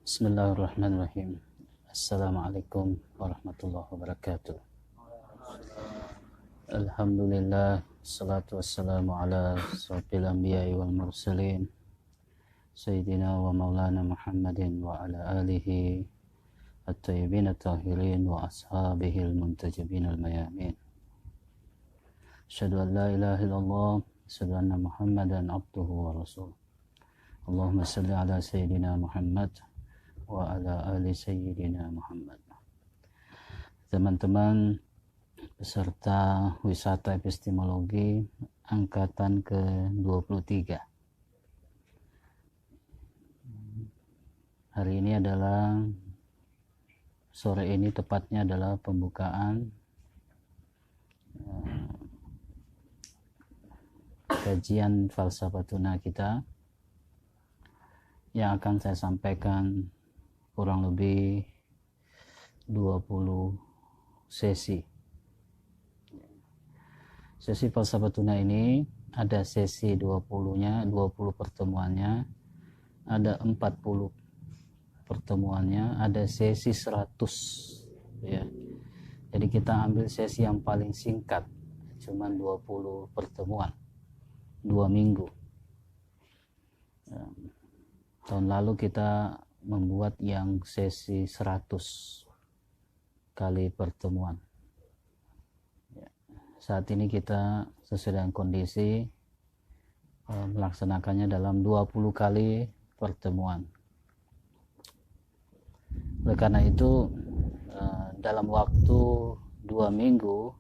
Bismillahirrahmanirrahim. Assalamualaikum warahmatullahi wabarakatuh. Alhamdulillah, salatu wassalamu ala asyrafil anbiya'i wal mursalin Sayyidina wa maulana Muhammadin wa ala alihi at-tayyibin at-tahirin wa ashabihi al-muntajibin al-mayamin. Asyhadu an la ilaha illallah, asyhadu anna Muhammadan abduhu wa rasuluh. Allahumma salli ala Sayyidina Muhammad wa ala ali Sayyidina Muhammad. Teman-teman peserta wisata epistemologi angkatan ke-23. Hari ini adalah sore ini tepatnya adalah pembukaan kajian falsafatuna kita yang akan saya sampaikan kurang lebih 20 sesi. Sesi falsafatuna ini ada sesi 20-nya, 20 pertemuannya, ada 40 pertemuannya, ada sesi 100 ya. Jadi kita ambil sesi yang paling singkat, cuman 20 pertemuan, 2 minggu. Tahun lalu kita membuat yang sesi 100 kali pertemuan. Saat ini kita sesuai dengan kondisi melaksanakannya dalam 20 kali pertemuan. Oleh karena itu dalam waktu 2 minggu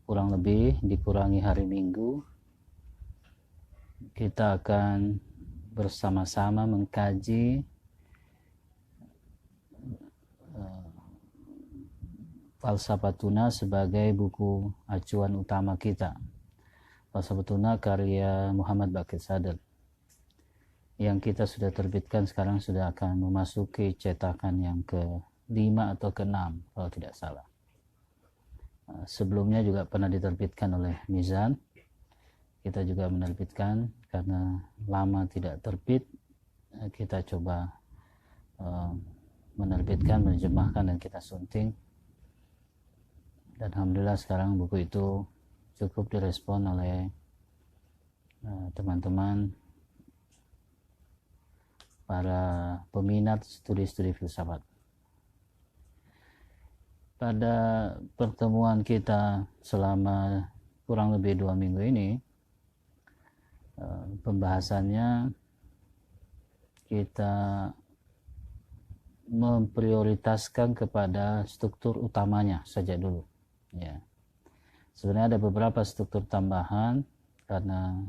kurang lebih dikurangi hari Minggu, kita akan bersama-sama mengkaji Falsafatuna sebagai buku acuan utama kita. Falsafatuna karya Muhammad Baqir Sadr yang kita sudah terbitkan, sekarang sudah akan memasuki cetakan yang ke-5 atau ke-6 kalau tidak salah. Sebelumnya juga pernah diterbitkan oleh Mizan. Kita juga menerbitkan, karena lama tidak terbit, kita coba menerbitkan, menerjemahkan, dan kita sunting. Dan alhamdulillah sekarang buku itu cukup direspon oleh teman-teman para peminat studi-studi filsafat. Pada pertemuan kita selama kurang lebih 2 minggu ini, pembahasannya kita memprioritaskan kepada struktur utamanya saja dulu. Ya, sebenarnya ada beberapa struktur tambahan, karena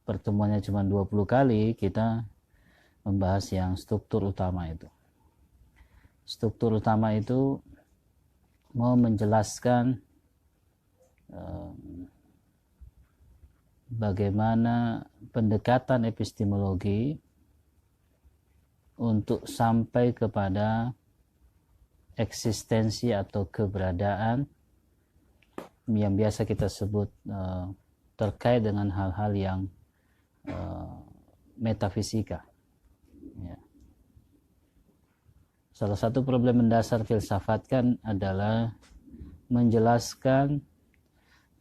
pertemuannya cuma 20 kali, kita membahas yang struktur utama itu. Struktur utama itu mau menjelaskan bagaimana pendekatan epistemologi untuk sampai kepada eksistensi atau keberadaan yang biasa kita sebut terkait dengan hal-hal yang metafisika. Ya. Salah satu problem mendasar filsafat kan adalah menjelaskan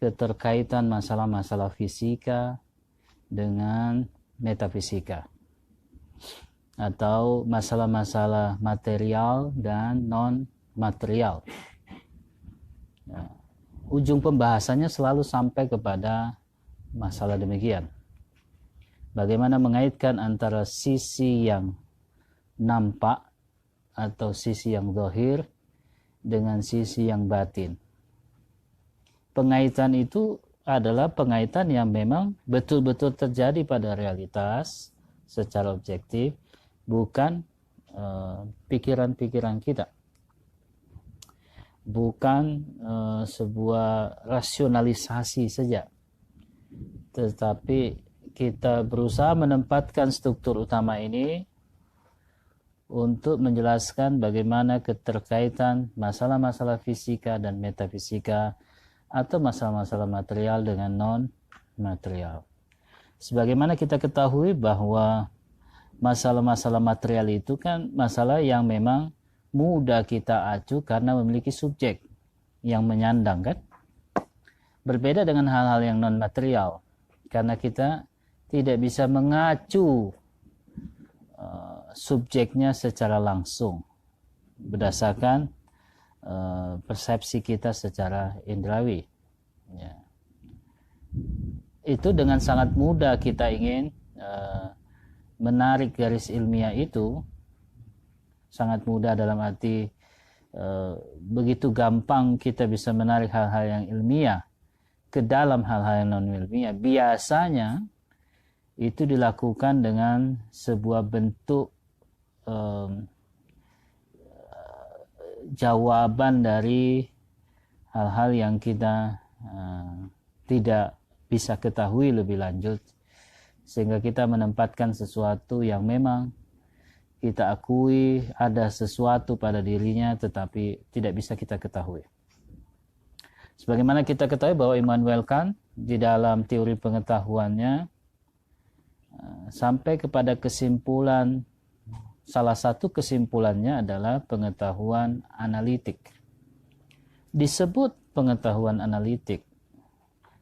keterkaitan masalah-masalah fisika dengan metafisika, atau masalah-masalah material dan non-material. Ya. Ujung pembahasannya selalu sampai kepada masalah demikian. Bagaimana mengaitkan antara sisi yang nampak atau sisi yang zahir dengan sisi yang batin. Pengaitan itu adalah pengaitan yang memang betul-betul terjadi pada realitas secara objektif, bukan pikiran-pikiran kita. Bukan sebuah rasionalisasi saja, tetapi kita berusaha menempatkan struktur utama ini untuk menjelaskan bagaimana keterkaitan masalah-masalah fisika dan metafisika atau masalah-masalah material dengan non-material. Sebagaimana kita ketahui bahwa masalah-masalah material itu kan masalah yang memang mudah kita acu karena memiliki subjek yang menyandang kan. Berbeda dengan hal-hal yang non material karena kita tidak bisa mengacu subjeknya secara langsung berdasarkan persepsi kita secara indrawi. Ya. Itu dengan sangat mudah kita ingin menarik garis ilmiah itu, sangat mudah dalam arti begitu gampang kita bisa menarik hal-hal yang ilmiah ke dalam hal-hal yang non ilmiah. Biasanya itu dilakukan dengan sebuah bentuk jawaban dari hal-hal yang kita tidak bisa ketahui lebih lanjut, sehingga kita menempatkan sesuatu yang memang kita akui ada sesuatu pada dirinya tetapi tidak bisa kita ketahui. Sebagaimana kita ketahui bahwa Immanuel Kant di dalam teori pengetahuannya sampai kepada kesimpulan, salah satu kesimpulannya adalah pengetahuan analitik. Disebut pengetahuan analitik,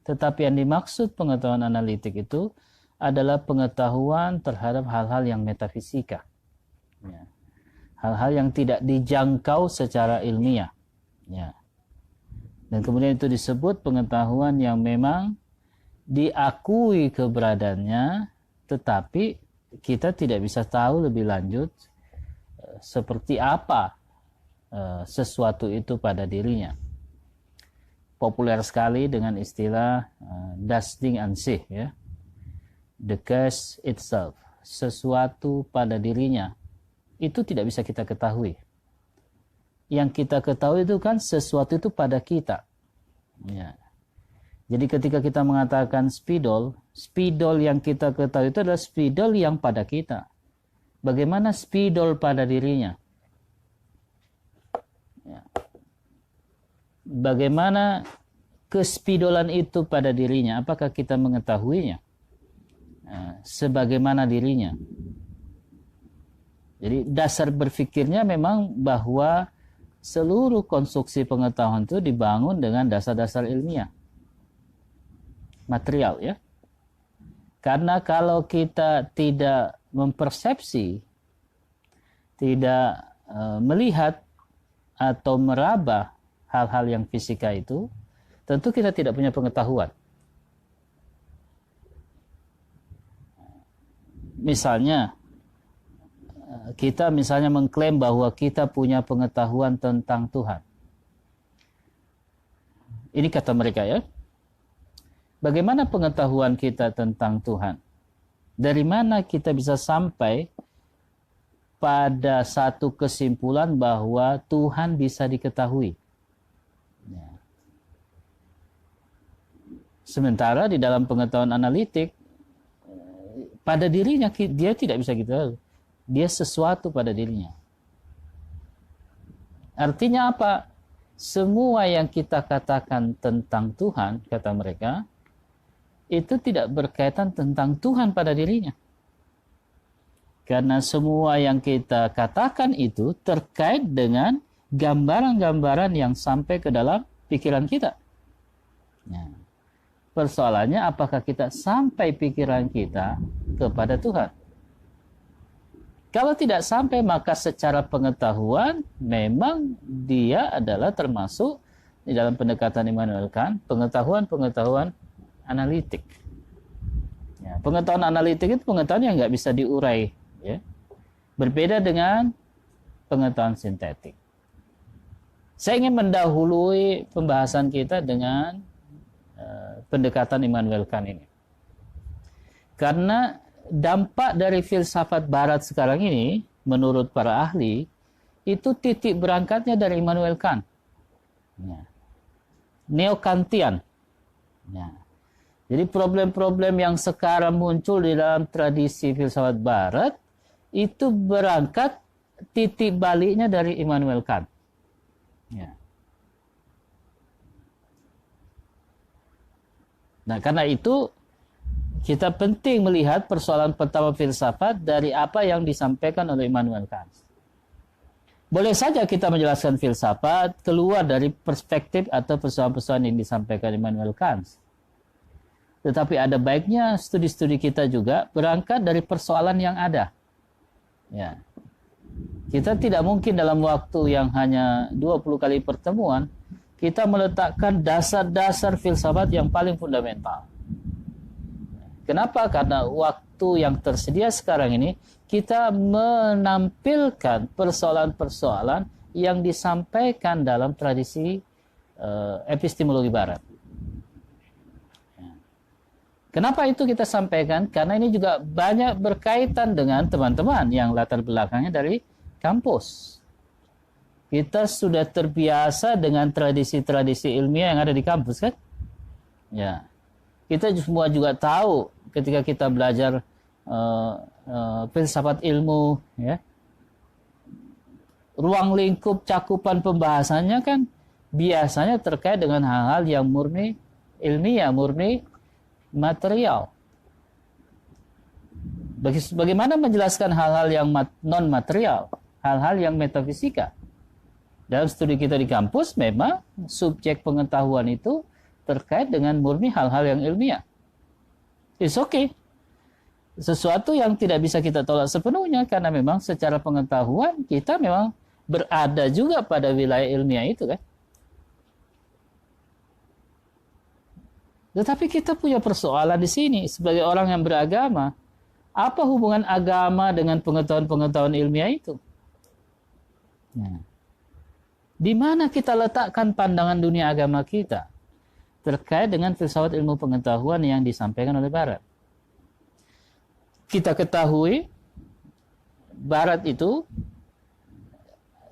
tetapi yang dimaksud pengetahuan analitik itu adalah pengetahuan terhadap hal-hal yang metafisika. Ya. Hal-hal yang tidak dijangkau secara ilmiah. Ya. Dan kemudian itu disebut pengetahuan yang memang diakui keberadaannya, tetapi kita tidak bisa tahu lebih lanjut seperti apa sesuatu itu pada dirinya. Populer sekali dengan istilah das Ding an sich, ya. The case itself, sesuatu pada dirinya itu tidak bisa kita ketahui. Yang kita ketahui itu kan sesuatu itu pada kita. Ya. Jadi ketika kita mengatakan spidol, spidol yang kita ketahui itu adalah spidol yang pada kita. Bagaimana spidol pada dirinya? Ya. Bagaimana kespidolan itu pada dirinya? Apakah kita mengetahuinya? Sebagaimana dirinya. Jadi dasar berpikirnya memang bahwa seluruh konstruksi pengetahuan itu dibangun dengan dasar-dasar ilmiah. Material, ya. Karena kalau kita tidak mempersepsi, tidak melihat atau meraba hal-hal yang fisika itu, tentu kita tidak punya pengetahuan. Misalnya, kita misalnya mengklaim bahwa kita punya pengetahuan tentang Tuhan. Ini kata mereka, ya. Bagaimana pengetahuan kita tentang Tuhan? Dari mana kita bisa sampai pada satu kesimpulan bahwa Tuhan bisa diketahui? Ya. Sementara di dalam pengetahuan analitik, pada dirinya dia tidak bisa kita, dia sesuatu pada dirinya. Artinya apa? Semua yang kita katakan tentang Tuhan, kata mereka, itu tidak berkaitan tentang Tuhan pada dirinya. Karena semua yang kita katakan itu terkait dengan gambaran-gambaran yang sampai ke dalam pikiran kita. Ya. Persoalannya apakah kita sampai pikiran kita kepada Tuhan? Kalau tidak sampai, maka secara pengetahuan memang dia adalah termasuk di dalam pendekatan Immanuel Kant pengetahuan analitik. Ya, pengetahuan analitik itu pengetahuan yang nggak bisa diurai, ya. Berbeda dengan pengetahuan sintetik. Saya ingin mendahului pembahasan kita dengan pendekatan Immanuel Kant ini. Karena dampak dari filsafat barat sekarang ini, menurut para ahli, itu titik berangkatnya dari Immanuel Kant. Ya. Neo-Kantian. Ya. Jadi problem-problem yang sekarang muncul di dalam tradisi filsafat barat, itu berangkat titik baliknya dari Immanuel Kant. Ya. Nah, karena itu kita penting melihat persoalan pertama filsafat dari apa yang disampaikan oleh Immanuel Kant. Boleh saja kita menjelaskan filsafat keluar dari perspektif atau persoalan-persoalan yang disampaikan Immanuel Kant. Tetapi ada baiknya studi-studi kita juga berangkat dari persoalan yang ada. Ya. Kita tidak mungkin dalam waktu yang hanya 20 kali pertemuan, kita meletakkan dasar-dasar filsafat yang paling fundamental. Kenapa? Karena waktu yang tersedia sekarang ini, kita menampilkan persoalan-persoalan yang disampaikan dalam tradisi epistemologi Barat. Kenapa itu kita sampaikan? Karena ini juga banyak berkaitan dengan teman-teman yang latar belakangnya dari kampus. Kita sudah terbiasa dengan tradisi-tradisi ilmiah yang ada di kampus, kan? Ya. Kita semua juga tahu ketika kita belajar filsafat ilmu, ya, ruang lingkup cakupan pembahasannya kan biasanya terkait dengan hal-hal yang murni ilmiah, murni material. Bagaimana menjelaskan hal-hal yang non material, hal-hal yang metafisika? Dalam studi kita di kampus memang subjek pengetahuan itu terkait dengan murni hal-hal yang ilmiah. It's okay. Sesuatu yang tidak bisa kita tolak sepenuhnya karena memang secara pengetahuan kita memang berada juga pada wilayah ilmiah itu, kan. Tetapi kita punya persoalan di sini sebagai orang yang beragama. Apa hubungan agama dengan pengetahuan-pengetahuan ilmiah itu? Nah, di mana kita letakkan pandangan dunia agama kita terkait dengan filsafat ilmu pengetahuan yang disampaikan oleh Barat? Kita ketahui Barat itu,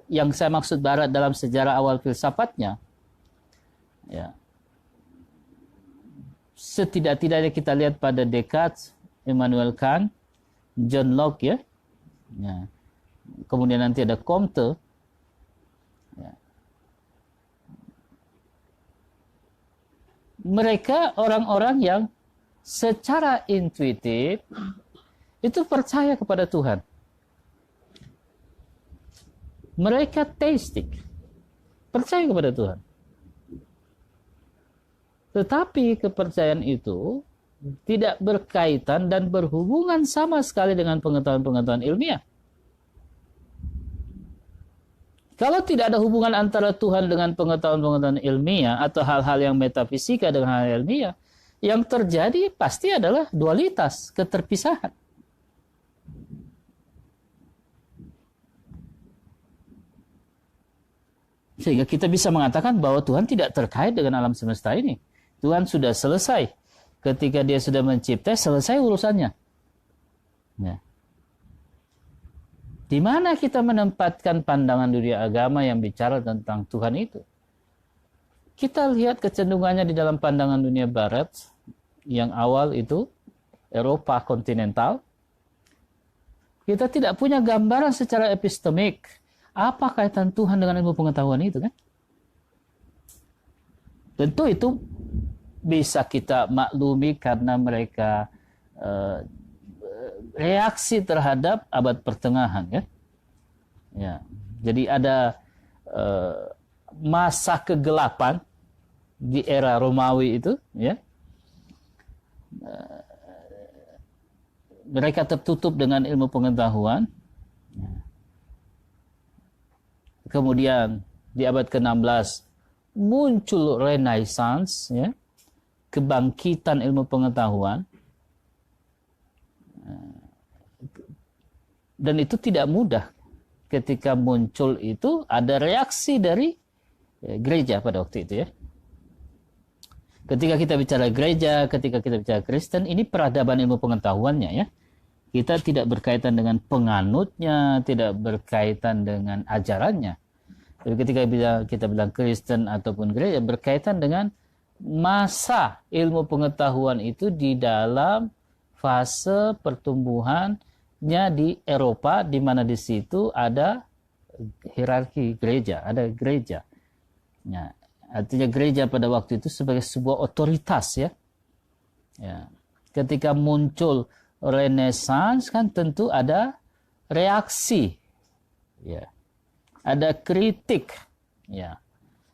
yang saya maksud Barat dalam sejarah awal filsafatnya, ya, setidak-tidaknya kita lihat pada Descartes, Immanuel Kant, John Locke, ya, ya. Kemudian nanti ada Comte, ya. Mereka orang-orang yang secara intuitif itu percaya kepada Tuhan. Mereka teistik, percaya kepada Tuhan. Tetapi kepercayaan itu tidak berkaitan dan berhubungan sama sekali dengan pengetahuan-pengetahuan ilmiah. Kalau tidak ada hubungan antara Tuhan dengan pengetahuan-pengetahuan ilmiah atau hal-hal yang metafisika dengan hal ilmiah, yang terjadi pasti adalah dualitas, keterpisahan. Sehingga kita bisa mengatakan bahwa Tuhan tidak terkait dengan alam semesta ini. Tuhan sudah selesai. Ketika dia sudah mencipta, selesai urusannya. Ya. Di mana kita menempatkan pandangan dunia agama yang bicara tentang Tuhan itu? Kita lihat kecenderungannya di dalam pandangan dunia Barat, yang awal itu Eropa kontinental. Kita tidak punya gambaran secara epistemik. Apa kaitan Tuhan dengan ilmu pengetahuan itu, kan? Tentu itu bisa kita maklumi karena mereka reaksi terhadap abad pertengahan, ya. Ya. Jadi ada masa kegelapan di era Romawi itu, ya. Mereka tertutup dengan ilmu pengetahuan. Ya. Kemudian di abad ke-16 muncul Renaissance, ya, kebangkitan ilmu pengetahuan. Dan itu tidak mudah. Ketika muncul itu ada reaksi dari gereja pada waktu itu, ya. Ketika kita bicara gereja, ketika kita bicara Kristen, ini peradaban ilmu pengetahuannya, ya. Kita tidak berkaitan dengan penganutnya, tidak berkaitan dengan ajarannya. Jadi ketika kita bilang Kristen ataupun gereja, berkaitan dengan masa ilmu pengetahuan itu di dalam fase pertumbuhannya di Eropa, di mana di situ ada hierarki gereja, ada gereja. Ya, artinya gereja pada waktu itu sebagai sebuah otoritas, ya. Ya. Ketika muncul Renaissance kan tentu ada reaksi, ya, ada kritik, ya.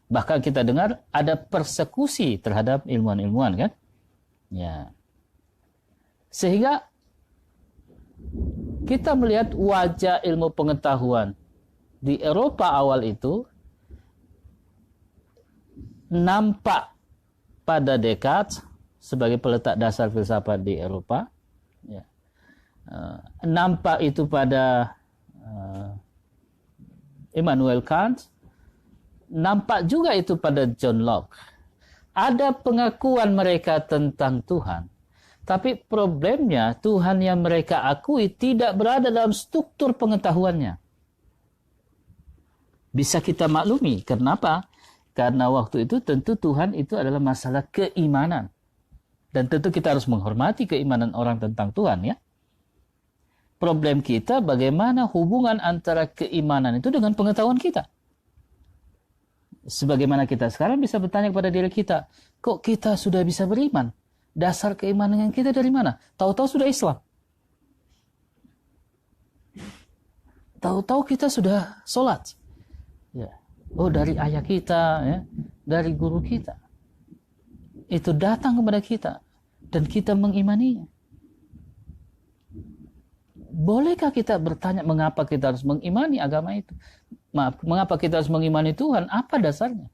Bahkan kita dengar ada persekusi terhadap ilmuwan-ilmuwan kan, ya. Sehingga kita melihat wajah ilmu pengetahuan di Eropa awal itu nampak pada Descartes sebagai peletak dasar filsafat di Eropa, ya. Nampak itu pada Immanuel Kant, nampak juga itu pada John Locke. Ada pengakuan mereka tentang Tuhan, tapi problemnya Tuhan yang mereka akui tidak berada dalam struktur pengetahuannya. Bisa kita maklumi, kenapa? Karena waktu itu tentu Tuhan itu adalah masalah keimanan. Dan tentu kita harus menghormati keimanan orang tentang Tuhan, ya. Problem kita bagaimana hubungan antara keimanan itu dengan pengetahuan kita. Sebagaimana kita sekarang bisa bertanya kepada diri kita, kok kita sudah bisa beriman? Dasar keimanan kita dari mana? Tahu-tahu sudah Islam. Tahu-tahu kita sudah sholat. Ya. Oh, dari ayah kita, ya, dari guru kita. Itu datang kepada kita dan kita mengimaninya. Bolehkah kita bertanya mengapa kita harus mengimani agama itu? Mengapa kita harus mengimani Tuhan? Apa dasarnya?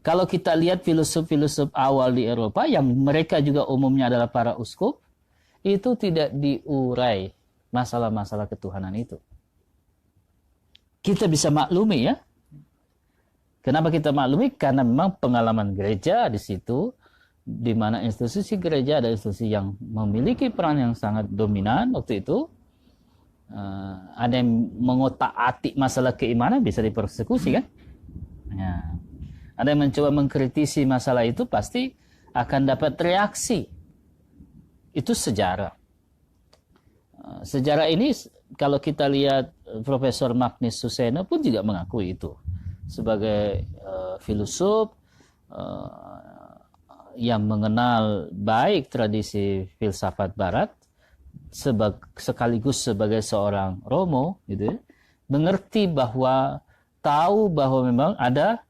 Kalau kita lihat filosof-filosof awal di Eropa yang mereka juga umumnya adalah para uskup, itu tidak diurai masalah-masalah ketuhanan itu. Kita bisa maklumi, ya. Kenapa kita maklumi? Karena memang pengalaman gereja di situ, di mana institusi gereja ada institusi yang memiliki peran yang sangat dominan waktu itu. Ada yang mengotak-atik masalah keimanan bisa dipersekusi, kan? Ya. Ada yang mencoba mengkritisi masalah itu pasti akan dapat reaksi. Itu sejarah. Sejarah ini kalau kita lihat Profesor Magnus Suseno pun juga mengakui itu sebagai filosof yang mengenal baik tradisi filsafat Barat, sekaligus sebagai seorang Romo, gitu ya, mengerti bahwa tahu bahwa memang ada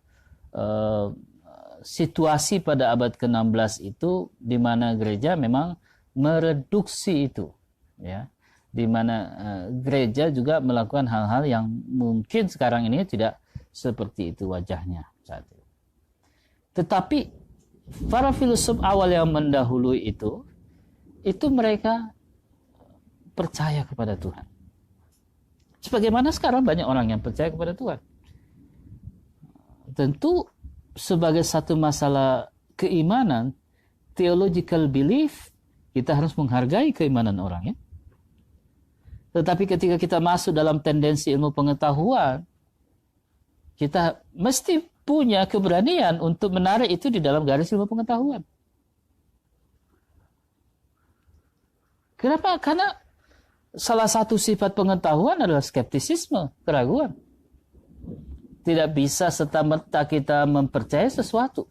situasi pada abad ke-16 itu di mana gereja memang mereduksi itu, ya, di mana gereja juga melakukan hal-hal yang mungkin sekarang ini tidak seperti itu wajahnya saat itu. Tetapi para filsuf awal yang mendahului itu mereka percaya kepada Tuhan. Sebagaimana sekarang banyak orang yang percaya kepada Tuhan. Tentu sebagai satu masalah keimanan, theological belief, kita harus menghargai keimanan orang, ya. Tetapi ketika kita masuk dalam tendensi ilmu pengetahuan, kita mesti punya keberanian untuk menarik itu di dalam garis ilmu pengetahuan. Kenapa? Karena salah satu sifat pengetahuan adalah skeptisisme, keraguan. Tidak bisa serta-merta kita mempercayai sesuatu.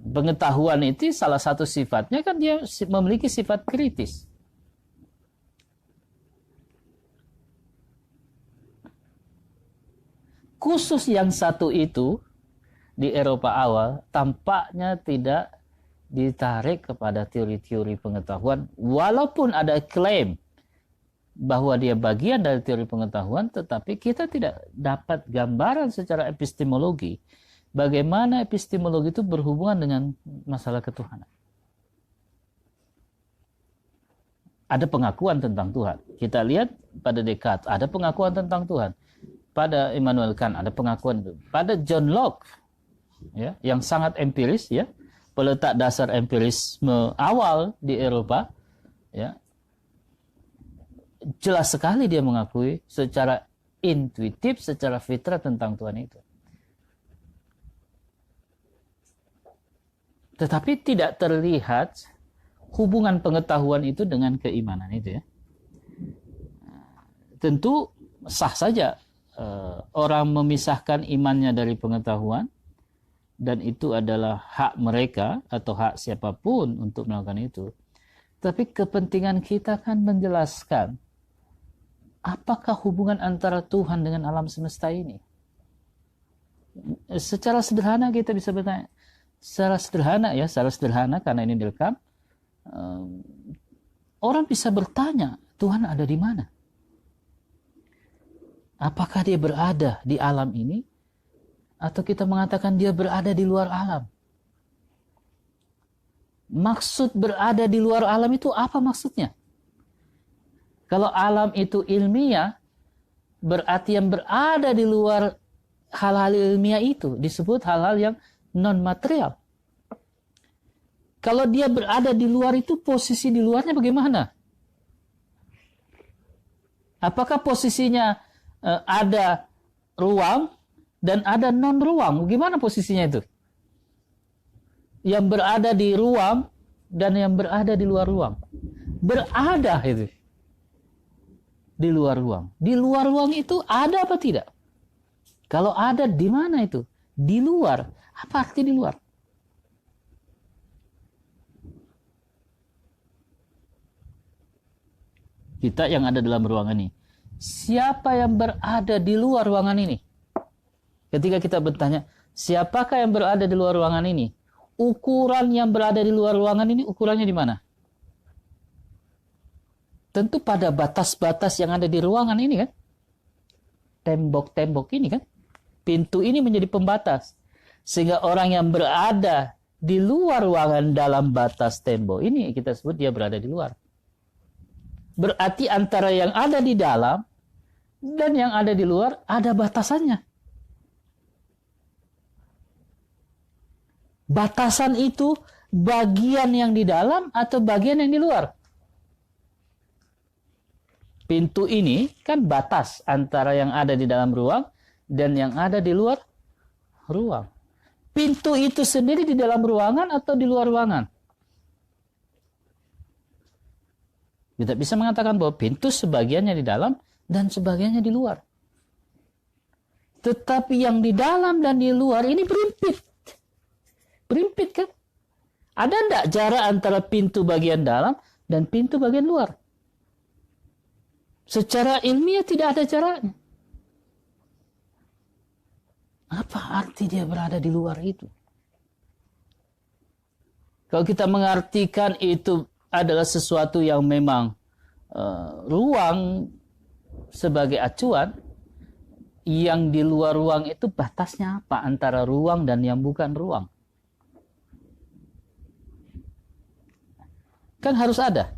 Pengetahuan itu salah satu sifatnya kan dia memiliki sifat kritis. Khusus yang satu itu di Eropa awal tampaknya tidak ditarik kepada teori-teori pengetahuan, walaupun ada klaim bahwa dia bagian dari teori pengetahuan, tetapi kita tidak dapat gambaran secara epistemologi bagaimana epistemologi itu berhubungan dengan masalah ketuhanan. Ada pengakuan tentang Tuhan. Kita lihat pada Descartes ada pengakuan tentang Tuhan. Pada Immanuel Kant ada pengakuan itu. Pada John Locke, ya, yang sangat empiris, ya, peletak dasar empirisme awal di Eropa, ya, jelas sekali dia mengakui secara intuitif, secara fitrah tentang Tuhan itu. Tetapi tidak terlihat hubungan pengetahuan itu dengan keimanan itu, ya. Tentu sah saja orang memisahkan imannya dari pengetahuan, dan itu adalah hak mereka atau hak siapapun untuk melakukan itu. Tapi kepentingan kita kan menjelaskan apakah hubungan antara Tuhan dengan alam semesta ini. Secara sederhana kita bisa bertanya, secara sederhana karena ini direkam, orang bisa bertanya, Tuhan ada di mana? Apakah dia berada di alam ini? Atau kita mengatakan dia berada di luar alam? Maksud berada di luar alam itu apa maksudnya? Kalau alam itu ilmiah, berarti yang berada di luar hal-hal ilmiah itu disebut hal-hal yang non-material. Kalau dia berada di luar itu, posisi di luarnya bagaimana? Apakah posisinya ada ruang dan ada non-ruang? Gimana posisinya itu? Yang berada di ruang dan yang berada di luar ruang. Berada itu. Di luar ruang. Di luar ruang itu ada apa tidak? Kalau ada, di mana itu? Di luar. Apa arti di luar? Kita yang ada dalam ruangan ini. Siapa yang berada di luar ruangan ini? Ketika kita bertanya, siapakah yang berada di luar ruangan ini? Ukuran yang berada di luar ruangan ini, ukurannya di mana? Tentu pada batas-batas yang ada di ruangan ini kan. Tembok-tembok ini kan. Pintu ini menjadi pembatas. Sehingga orang yang berada di luar ruangan dalam batas tembok ini, kita sebut dia berada di luar. Berarti antara yang ada di dalam dan yang ada di luar ada batasannya. Batasan itu bagian yang di dalam atau bagian yang di luar? Pintu ini kan batas antara yang ada di dalam ruang dan yang ada di luar ruang. Pintu itu sendiri di dalam ruangan atau di luar ruangan? Kita bisa mengatakan bahwa pintu sebagiannya di dalam dan sebagiannya di luar. Tetapi yang di dalam dan di luar ini berimpit. Berimpit kan? Ada enggak jarak antara pintu bagian dalam dan pintu bagian luar? Secara ilmiah tidak ada jaraknya. Apa arti dia berada di luar itu? Kalau kita mengartikan itu adalah sesuatu yang memang ruang sebagai acuan, yang di luar ruang itu batasnya apa antara ruang dan yang bukan ruang? Kan harus ada.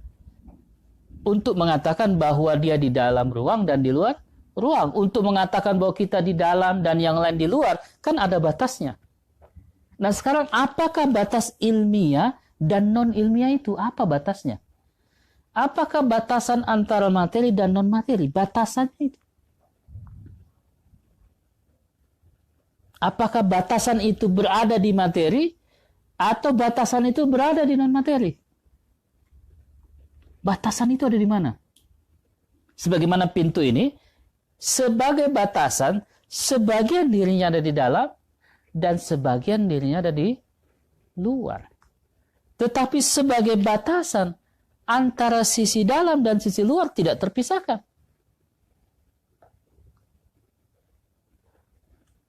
Untuk mengatakan bahwa dia di dalam ruang dan di luar ruang. Untuk mengatakan bahwa kita di dalam dan yang lain di luar, kan ada batasnya. Nah sekarang apakah batas ilmiah dan non-ilmiah itu? Apa batasnya? Apakah batasan antara materi dan non-materi? Batasannya itu. Apakah batasan itu berada di materi atau batasan itu berada di non-materi? Batasan itu ada di mana? Sebagaimana pintu ini, sebagai batasan, sebagian dirinya ada di dalam, dan sebagian dirinya ada di luar. Tetapi sebagai batasan, antara sisi dalam dan sisi luar tidak terpisahkan.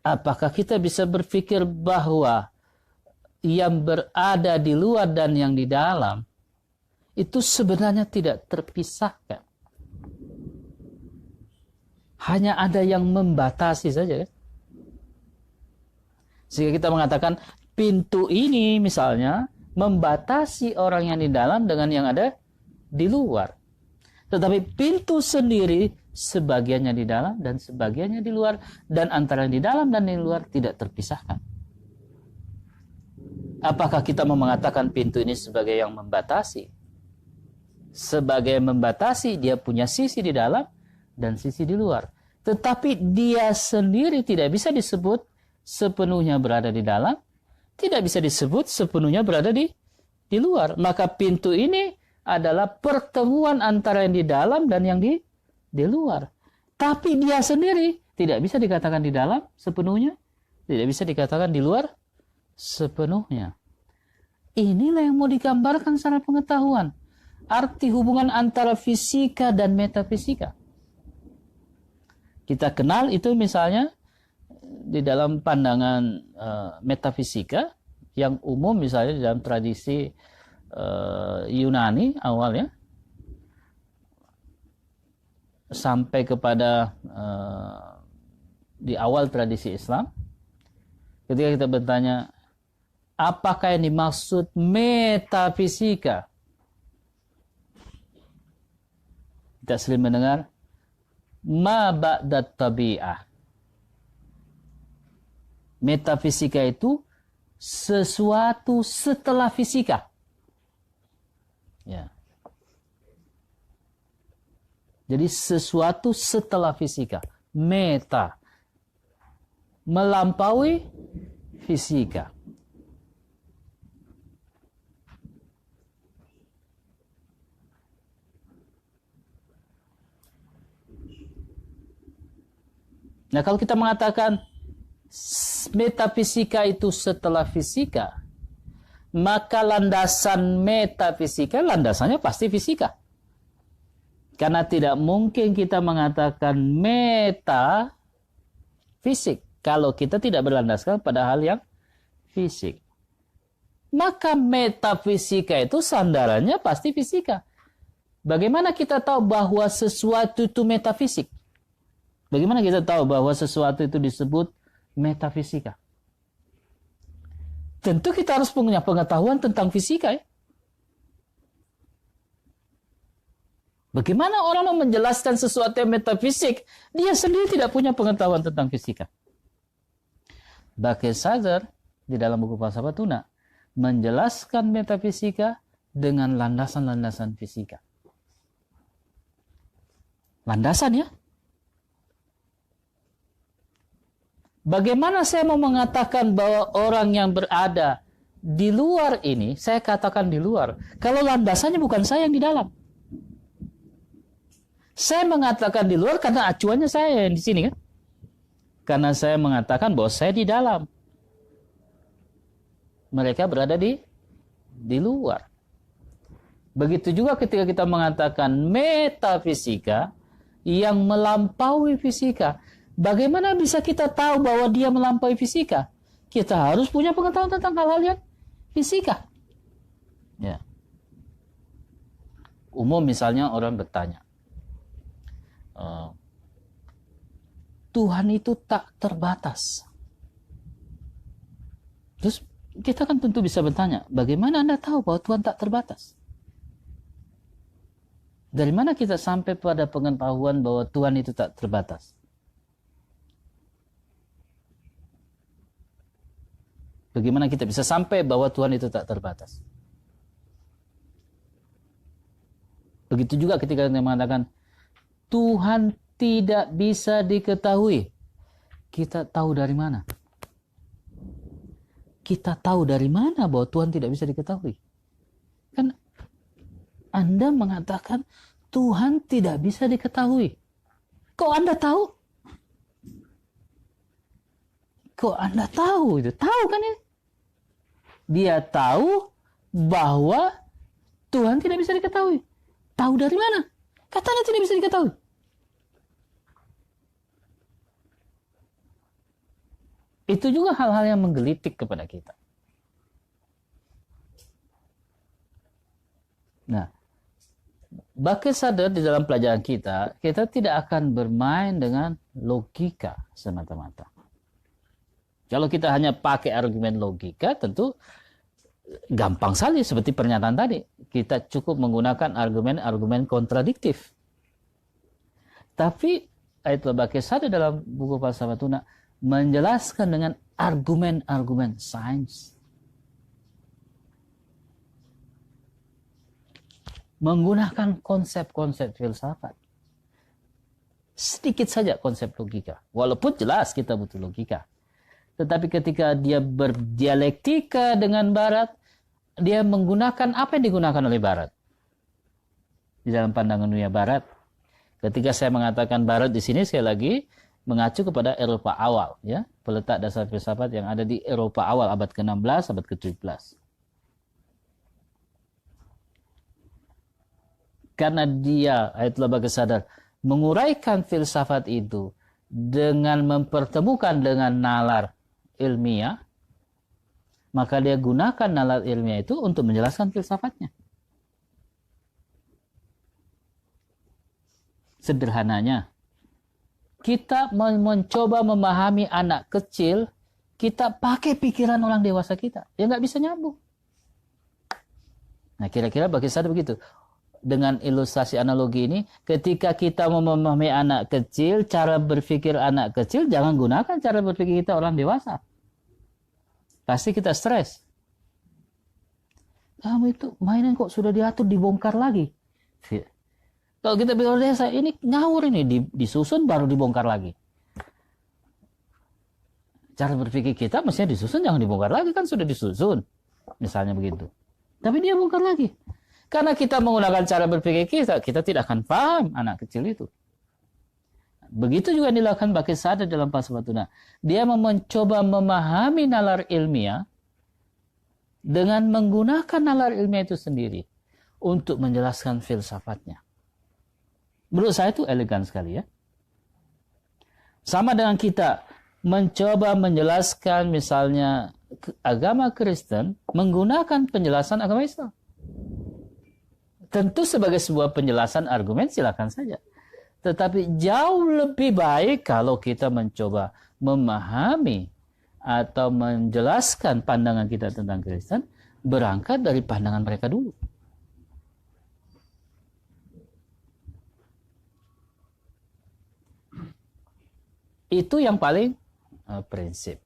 Apakah kita bisa berpikir bahwa yang berada di luar dan yang di dalam itu sebenarnya tidak terpisahkan? Hanya ada yang membatasi saja. Sehingga kita mengatakan pintu ini misalnya membatasi orang yang di dalam dengan yang ada di luar. Tetapi pintu sendiri sebagiannya di dalam dan sebagiannya di luar. Dan antara yang di dalam dan di luar tidak terpisahkan. Apakah kita mau mengatakan pintu ini sebagai yang membatasi? Sebagai membatasi, dia punya sisi di dalam dan sisi di luar. Tetapi dia sendiri tidak bisa disebut sepenuhnya berada di dalam, tidak bisa disebut sepenuhnya berada di luar. Maka pintu ini adalah pertemuan antara yang di dalam dan yang di luar. Tapi dia sendiri tidak bisa dikatakan di dalam sepenuhnya, tidak bisa dikatakan di luar sepenuhnya. Inilah yang mau digambarkan secara pengetahuan. Arti hubungan antara fisika dan metafisika. Kita kenal itu misalnya di dalam pandangan metafisika yang umum, misalnya dalam tradisi Yunani awalnya sampai kepada di awal tradisi Islam, ketika kita bertanya apakah yang dimaksud metafisika, kita sering mendengar ma ba'dat tabi'ah. Metafisika itu sesuatu setelah fisika. Ya. Jadi sesuatu setelah fisika. Meta. Melampaui fisika. Nah, kalau kita mengatakan metafisika itu setelah fisika, maka landasan metafisika, landasannya pasti fisika. Karena tidak mungkin kita mengatakan metafisik kalau kita tidak berlandaskan pada hal yang fisik. Maka metafisika itu sandarannya pasti fisika. Bagaimana kita tahu bahwa sesuatu itu metafisik? Bagaimana kita tahu bahwa sesuatu itu disebut metafisika? Tentu kita harus punya pengetahuan tentang fisika, ya. Bagaimana orang mau menjelaskan sesuatu yang metafisik, dia sendiri tidak punya pengetahuan tentang fisika? Bakir Sadr di dalam buku Falsafah Tuna menjelaskan metafisika dengan landasan-landasan fisika. Landasan, ya. Bagaimana saya mau mengatakan bahwa orang yang berada di luar ini, saya katakan di luar, kalau landasannya bukan saya yang di dalam? Saya mengatakan di luar karena acuannya saya yang di sini, kan? Karena saya mengatakan bahwa saya di dalam. Mereka berada di luar. Begitu juga ketika kita mengatakan metafisika yang melampaui fisika. Bagaimana bisa kita tahu bahwa dia melampaui fisika? Kita harus punya pengetahuan tentang hal-hal yang fisika. Ya. Umum misalnya orang bertanya, Tuhan itu tak terbatas. Terus kita kan tentu bisa bertanya, bagaimana Anda tahu bahwa Tuhan tak terbatas? Dari mana kita sampai pada pengetahuan bahwa Tuhan itu tak terbatas? Bagaimana kita bisa sampai bahwa Tuhan itu tak terbatas? Begitu juga ketika kita mengatakan Tuhan tidak bisa diketahui. Kita tahu dari mana? Kita tahu dari mana bahwa Tuhan tidak bisa diketahui? Kan Anda mengatakan Tuhan tidak bisa diketahui. Kok Anda tahu? Kok Anda tahu itu? Tahu kan ya? Dia tahu bahwa Tuhan tidak bisa diketahui. Tahu dari mana? Katanya tidak bisa diketahui. Itu juga hal-hal yang menggelitik kepada kita. Nah, Bakir Sadr di dalam pelajaran kita tidak akan bermain dengan logika semata-mata. Kalau kita hanya pakai argumen logika, tentu gampang sekali seperti pernyataan tadi. Kita cukup menggunakan argumen-argumen kontradiktif. Tapi Ayatullah Bakir Sadr dalam buku Falsafah Tuna menjelaskan dengan argumen-argumen sains. Menggunakan konsep-konsep filsafat. Sedikit saja konsep logika. Walaupun jelas kita butuh logika. Tetapi ketika dia berdialektika dengan Barat, dia menggunakan apa yang digunakan oleh Barat. Di dalam pandangan dunia Barat. Ketika saya mengatakan Barat di sini, sekali lagi, mengacu kepada Eropa awal, ya, peletak dasar filsafat yang ada di Eropa awal abad ke-16, abad ke-17. Karena dia, Ayatullah Baqir Sadar, menguraikan filsafat itu dengan mempertemukan dengan nalar ilmiah, maka dia gunakan nalar ilmiah itu untuk menjelaskan filsafatnya. Sederhananya, kita mencoba memahami anak kecil, kita pakai pikiran orang dewasa kita. Ya nggak bisa nyambung. Nah, kira-kira Baqir Sadar begitu. Dengan ilustrasi analogi ini, ketika kita mau memahami anak kecil, cara berpikir anak kecil, jangan gunakan cara berpikir kita orang dewasa. Pasti kita stres. Kamu itu mainan kok sudah diatur, dibongkar lagi. Kalau kita bilang desa, ini ngawur ini, disusun baru dibongkar lagi. Cara berpikir kita mestinya disusun, jangan dibongkar lagi, kan sudah disusun. Misalnya begitu. Tapi dia bongkar lagi. Karena kita menggunakan cara berpikir kita tidak akan paham anak kecil itu. Begitu juga dilakukan Baqir Sadar dalam Falsafah Tuna. Dia mencoba memahami nalar ilmiah dengan menggunakan nalar ilmiah itu sendiri untuk menjelaskan filsafatnya. Menurut saya itu elegan sekali, ya. Sama dengan kita mencoba menjelaskan misalnya agama Kristen menggunakan penjelasan agama Islam. Tentu sebagai sebuah penjelasan argumen silakan saja. Tetapi jauh lebih baik kalau kita mencoba memahami atau menjelaskan pandangan kita tentang Kristen berangkat dari pandangan mereka dulu. Itu yang paling prinsip.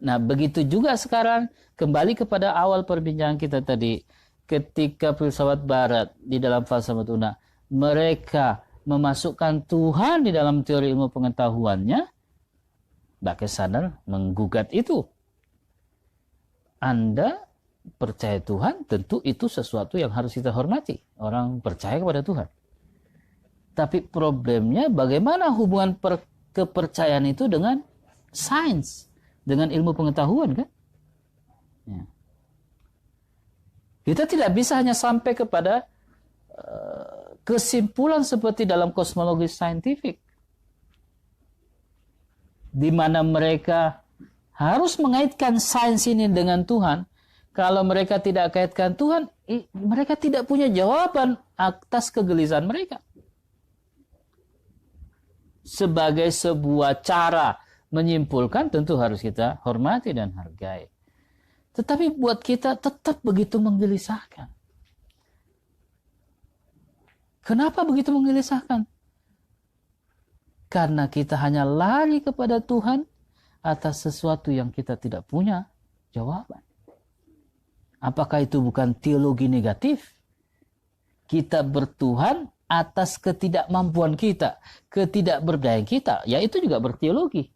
Nah, begitu juga sekarang kembali kepada awal perbincangan kita tadi. Ketika filsafat barat di dalam falsafah tuna, mereka memasukkan Tuhan di dalam teori ilmu pengetahuannya, Baqir Sadar menggugat itu. Anda percaya Tuhan, tentu itu sesuatu yang harus kita hormati. Orang percaya kepada Tuhan. Tapi problemnya bagaimana hubungan kepercayaan itu dengan sains, dengan ilmu pengetahuan, kan? Ya. Kita tidak bisa hanya sampai kepada kesimpulan seperti dalam kosmologi saintifik, di mana mereka harus mengaitkan sains ini dengan Tuhan. Kalau mereka tidak kaitkan Tuhan, mereka tidak punya jawaban atas kegelisahan mereka. Sebagai sebuah cara menyimpulkan, tentu harus kita hormati dan hargai. Tetapi buat kita tetap begitu menggelisahkan. Kenapa begitu menggelisahkan? Karena kita hanya lari kepada Tuhan atas sesuatu yang kita tidak punya jawaban. Apakah itu bukan teologi negatif? Kita bertuhan atas ketidakmampuan kita, ketidakberdayaan kita, ya itu juga berteologi.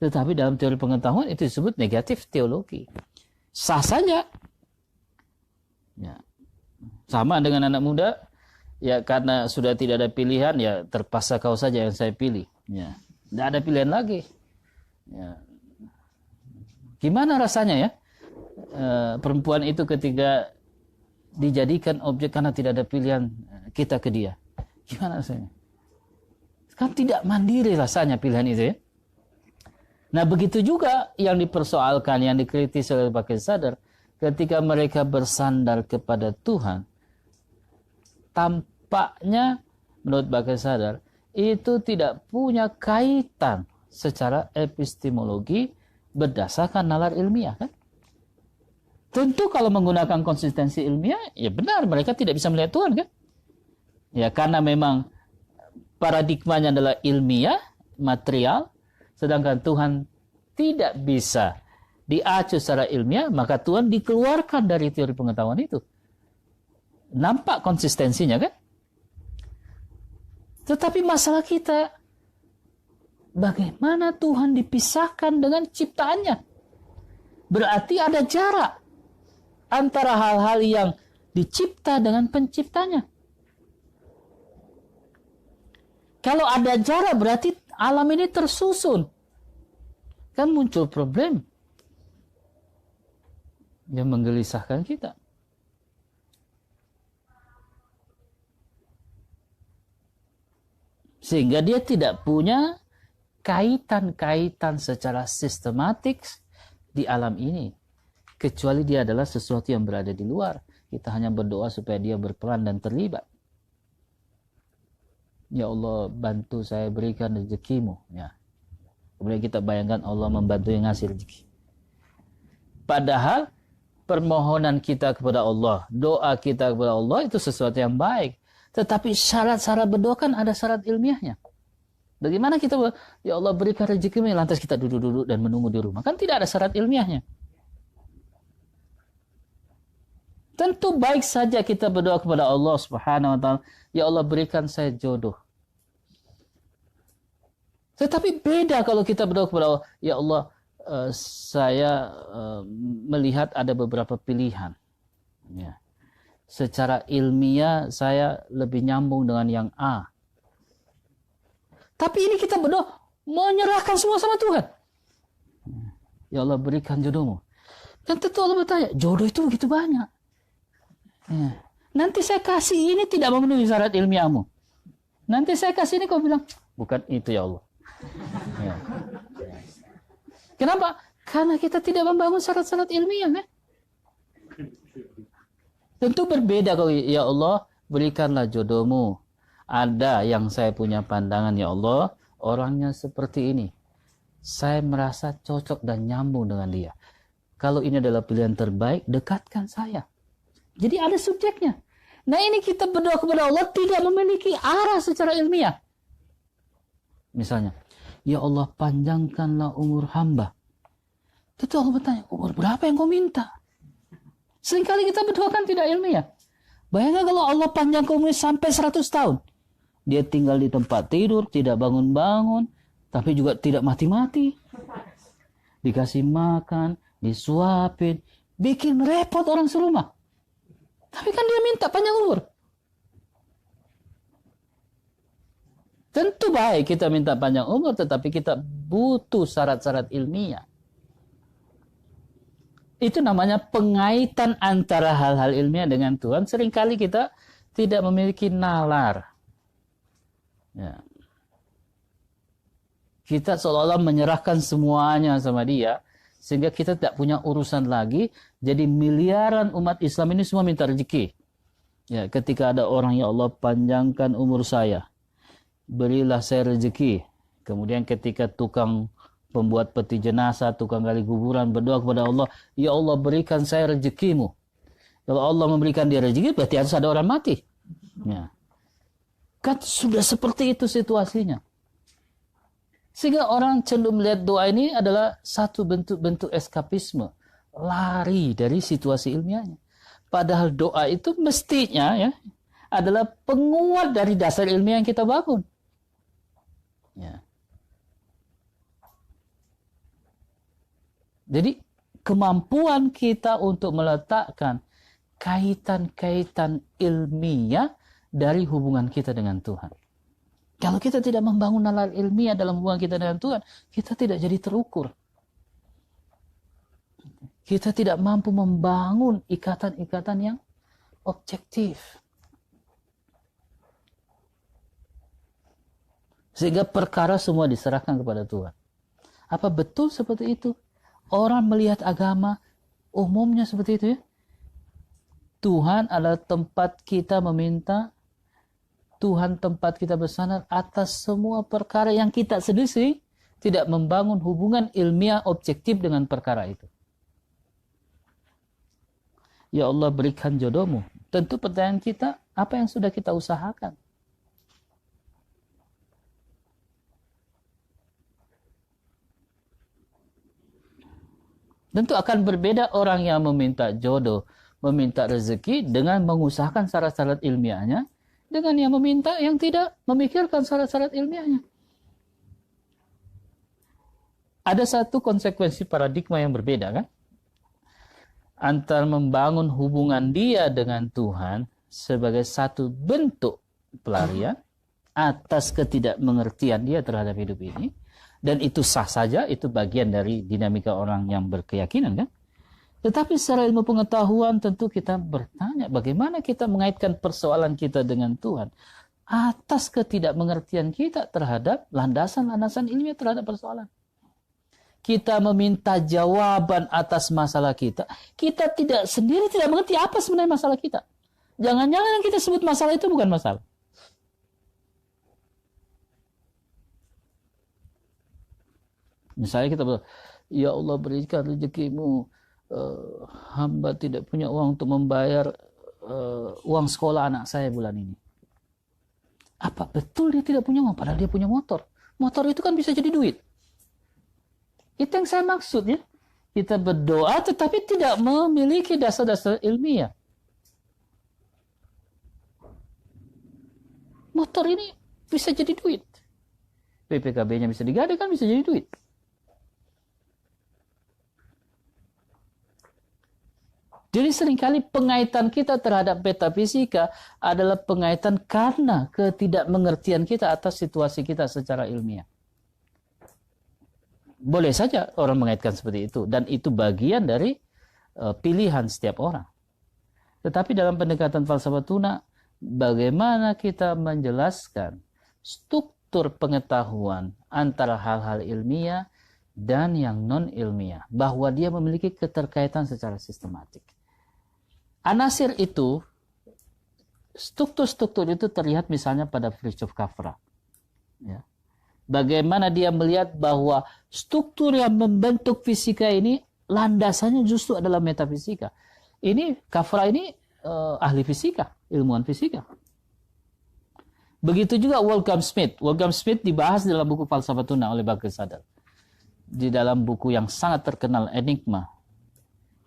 Tetapi dalam teori pengetahuan itu disebut negatif teologi. Sah saja. Ya. Sama dengan anak muda, ya karena sudah tidak ada pilihan, ya terpaksa kau saja yang saya pilih. Ya. Tidak ada pilihan lagi. Ya. Gimana rasanya ya? Perempuan itu ketika dijadikan objek karena tidak ada pilihan kita ke dia. Gimana rasanya? Kan tidak mandiri rasanya pilihan itu, ya. Nah, begitu juga yang dipersoalkan, yang dikritis oleh Baqir Sadar, ketika mereka bersandar kepada Tuhan, tampaknya menurut Baqir Sadar itu tidak punya kaitan secara epistemologi berdasarkan nalar ilmiah, kan? Tentu kalau menggunakan konsistensi ilmiah, ya benar mereka tidak bisa melihat Tuhan, kan? Ya karena memang paradigmanya adalah ilmiah, material, sedangkan Tuhan tidak bisa diacu secara ilmiah, maka Tuhan dikeluarkan dari teori pengetahuan itu. Nampak konsistensinya, kan? Tetapi masalah kita, bagaimana Tuhan dipisahkan dengan ciptaannya? Berarti ada jarak antara hal-hal yang dicipta dengan penciptanya. Kalau ada jarak berarti alam ini tersusun. Kan muncul problem yang menggelisahkan kita. Sehingga dia tidak punya kaitan-kaitan secara sistematik di alam ini. Kecuali dia adalah sesuatu yang berada di luar. Kita hanya berdoa supaya dia berperan dan terlibat. Ya Allah, bantu saya, berikan rezekimu. Ya. Kemudian kita bayangkan Allah membantu yang ngasih rezeki. Padahal permohonan kita kepada Allah, doa kita kepada Allah itu sesuatu yang baik. Tetapi syarat-syarat berdoa kan ada syarat ilmiahnya. Bagaimana kita, ya Allah berikan rezekimu, lantas kita duduk-duduk dan menunggu di rumah. Kan tidak ada syarat ilmiahnya. Tentu baik saja kita berdoa kepada Allah Subhanahu wa taala, ya Allah berikan saya jodoh. Tetapi beda kalau kita berdoa kepada Allah, ya Allah saya melihat ada beberapa pilihan. Ya. Secara ilmiah saya lebih nyambung dengan yang A. Tapi ini kita berdoa menyerahkan semua sama Tuhan. Ya Allah berikan jodohmu. Dan tentu Allah bertanya, jodoh itu begitu banyak. Ya. Nanti saya kasih ini tidak memenuhi syarat ilmiahmu. Nanti saya kasih ini kau bilang, bukan itu ya Allah. Ya. Kenapa? Karena kita tidak membangun syarat-syarat ilmiah. Kan? Tentu berbeda kalau ya Allah berikanlah jodohmu. Ada yang saya punya pandangan ya Allah, orangnya seperti ini. Saya merasa cocok dan nyambung dengan dia. Kalau ini adalah pilihan terbaik, dekatkan saya. Jadi ada subjeknya. Nah ini kita berdoa kepada Allah tidak memiliki arah secara ilmiah. Misalnya, ya Allah panjangkanlah umur hamba. Tentu Allah bertanya, umur berapa yang kau minta? Seringkali kita berdoakan tidak ilmiah. Bayangkan kalau Allah panjangkan umurnya sampai 100 tahun. Dia tinggal di tempat tidur, tidak bangun-bangun, tapi juga tidak mati-mati. Dikasih makan, disuapin, bikin repot orang serumah. Tapi kan dia minta panjang umur. Tentu baik kita minta panjang umur, tetapi kita butuh syarat-syarat ilmiah. Itu namanya pengaitan antara hal-hal ilmiah dengan Tuhan. Seringkali kita tidak memiliki nalar. Ya. Kita seolah-olah menyerahkan semuanya sama dia, sehingga kita tidak punya urusan lagi. Jadi miliaran umat Islam ini semua minta rezeki. Ya, ketika ada orang, ya Allah panjangkan umur saya, berilah saya rezeki. Kemudian ketika tukang pembuat peti jenazah, tukang gali kuburan berdoa kepada Allah, ya Allah berikan saya rezekimu. Kalau Allah memberikan dia rezeki, berarti harus ada orang mati. Ya. Kan sudah seperti itu situasinya. Sehingga orang cenderung melihat doa ini adalah satu bentuk-bentuk eskapisme. Lari dari situasi ilmiahnya. Padahal doa itu mestinya ya adalah penguat dari dasar ilmiah yang kita bangun. Ya. Jadi kemampuan kita untuk meletakkan kaitan-kaitan ilmiah dari hubungan kita dengan Tuhan. Kalau kita tidak membangun nalar ilmiah dalam hubungan kita dengan Tuhan, kita tidak jadi terukur. Kita tidak mampu membangun ikatan-ikatan yang objektif. Sehingga perkara semua diserahkan kepada Tuhan. Apa betul seperti itu? Orang melihat agama umumnya seperti itu ya? Tuhan adalah tempat kita meminta, Tuhan tempat kita bersandar atas semua perkara yang kita sendiri tidak membangun hubungan ilmiah objektif dengan perkara itu. Ya Allah berikan jodohmu. Tentu pertanyaan kita, apa yang sudah kita usahakan? Tentu akan berbeda orang yang meminta jodoh, meminta rezeki dengan mengusahakan syarat-syarat ilmiahnya, dengan yang meminta yang tidak memikirkan syarat-syarat ilmiahnya. Ada satu konsekuensi paradigma yang berbeda kan? Antara membangun hubungan dia dengan Tuhan sebagai satu bentuk pelarian atas ketidakmengertian dia terhadap hidup ini, dan itu sah saja, itu bagian dari dinamika orang yang berkeyakinan kan. Tetapi secara ilmu pengetahuan tentu kita bertanya bagaimana kita mengaitkan persoalan kita dengan Tuhan atas ketidakmengertian kita terhadap landasan-landasan ilmiah terhadap persoalan. Kita meminta jawaban atas masalah kita, kita sendiri tidak mengerti apa sebenarnya masalah kita. Jangan-jangan yang kita sebut masalah itu bukan masalah. Misalnya kita berkata, ya Allah berikan rezekimu, hamba tidak punya uang untuk membayar uang sekolah anak saya bulan ini. Apa betul dia tidak punya uang? Padahal dia punya motor. Motor itu kan bisa jadi duit. Itu yang saya maksud ya. Kita berdoa tetapi tidak memiliki dasar-dasar ilmiah. Motor ini bisa jadi duit. PPKB-nya bisa digadaikan, bisa jadi duit. Jadi seringkali pengaitan kita terhadap metafisika adalah pengaitan karena ketidakmengertian kita atas situasi kita secara ilmiah. Boleh saja orang mengaitkan seperti itu, dan itu bagian dari pilihan setiap orang. Tetapi dalam pendekatan falsafah tuna, bagaimana kita menjelaskan struktur pengetahuan antara hal-hal ilmiah dan yang non-ilmiah, bahwa dia memiliki keterkaitan secara sistematik. Anasir itu, struktur-struktur itu terlihat misalnya pada Fritjof Capra. Ya. Bagaimana dia melihat bahwa struktur yang membentuk fisika ini landasannya justru adalah metafisika. Ini Capra ini ahli fisika, ilmuwan fisika. Begitu juga Wolfgang Schmidt. Wolfgang Schmidt dibahas dalam buku Falsafah Tuna oleh Bagir Sadar. Di dalam buku yang sangat terkenal, Enigma.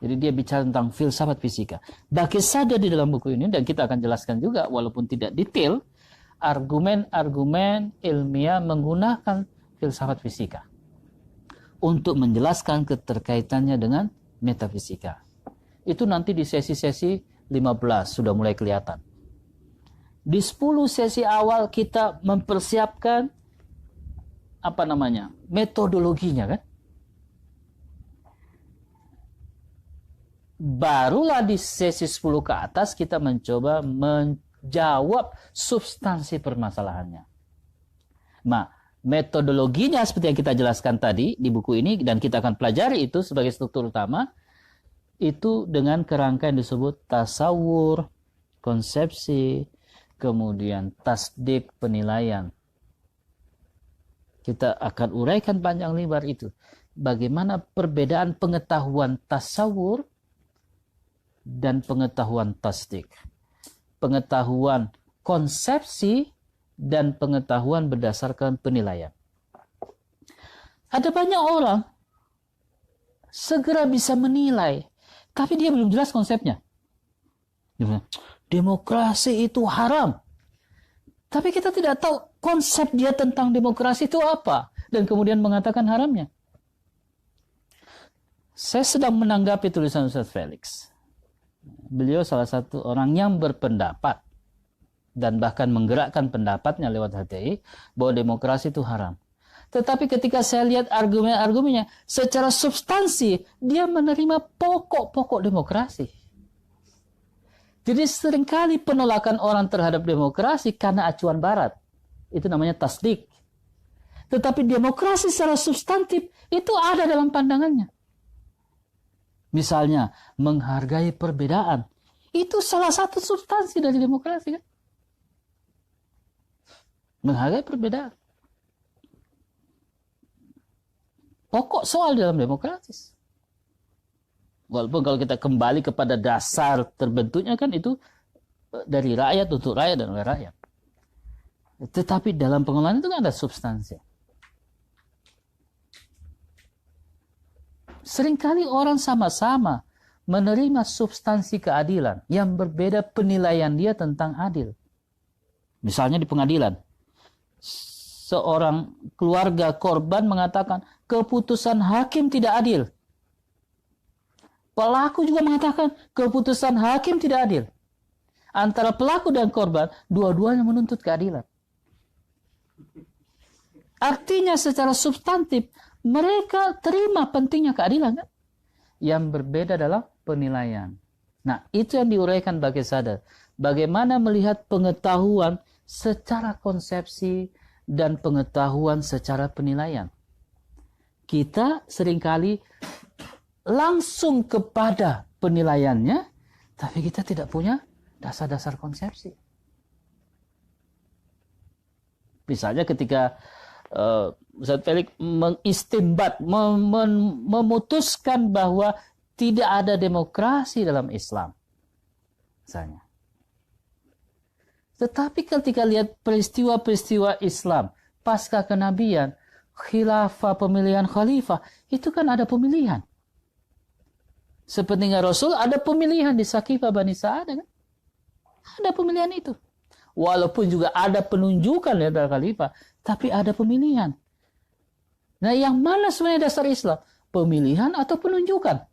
Jadi dia bicara tentang filsafat fisika. Bagir Sadar di dalam buku ini, dan kita akan jelaskan juga walaupun tidak detail, argumen-argumen ilmiah menggunakan filsafat fisika untuk menjelaskan keterkaitannya dengan metafisika. Itu nanti di sesi-sesi 15 sudah mulai kelihatan. Di 10 sesi awal kita mempersiapkan metodologinya kan. Barulah di sesi 10 ke atas kita mencoba menjawab substansi permasalahannya. Nah, metodologinya seperti yang kita jelaskan tadi di buku ini, dan kita akan pelajari itu sebagai struktur utama, itu dengan kerangka yang disebut tasawur, konsepsi, kemudian tasdik, penilaian. Kita akan uraikan panjang lebar itu. Bagaimana perbedaan pengetahuan tasawur dan pengetahuan tasdik. Pengetahuan konsepsi dan pengetahuan berdasarkan penilaian. Ada banyak orang segera bisa menilai, tapi dia belum jelas konsepnya. Demokrasi itu haram. Tapi kita tidak tahu konsep dia tentang demokrasi itu apa. Dan kemudian mengatakan haramnya. Saya sedang menanggapi tulisan Ustaz Felix. Beliau salah satu orang yang berpendapat dan bahkan menggerakkan pendapatnya lewat HTI bahwa demokrasi itu haram. Tetapi ketika saya lihat argumen-argumennya, secara substansi dia menerima pokok-pokok demokrasi. Jadi seringkali penolakan orang terhadap demokrasi karena acuan barat. Itu namanya tasdik. Tetapi demokrasi secara substantif itu ada dalam pandangannya. Misalnya, menghargai perbedaan. Itu salah satu substansi dari demokrasi kan? Menghargai perbedaan. Pokok soal dalam demokrasi. Walaupun kalau kita kembali kepada dasar terbentuknya kan itu dari rakyat untuk rakyat dan oleh rakyat. Tetapi dalam pengelolaan itu kan ada substansi. Seringkali orang sama-sama menerima substansi keadilan yang berbeda penilaian dia tentang adil. Misalnya di pengadilan, seorang keluarga korban mengatakan keputusan hakim tidak adil. Pelaku juga mengatakan keputusan hakim tidak adil. Antara pelaku dan korban, dua-duanya menuntut keadilan. Artinya secara substantif mereka terima pentingnya keadilan kan? Yang berbeda adalah penilaian. Nah, itu yang diuraikan Baqir Sadar. Bagaimana melihat pengetahuan secara konsepsi dan pengetahuan secara penilaian. Kita seringkali langsung kepada penilaiannya, tapi kita tidak punya dasar-dasar konsepsi. Misalnya ketika Ustaz Felix mengistimbat, memutuskan bahwa tidak ada demokrasi dalam Islam. Misalnya. Tetapi ketika lihat peristiwa-peristiwa Islam, pasca kenabian, khilafah, pemilihan khalifah, itu kan ada pemilihan. Sepentingnya Rasul, ada pemilihan di Saqifah Bani Sa'ad, kan? Ada pemilihan itu. Walaupun juga ada penunjukan ya dari khalifah, tapi ada pemilihan. Nah, yang mana sebenarnya dasar Islam? Pemilihan atau penunjukan?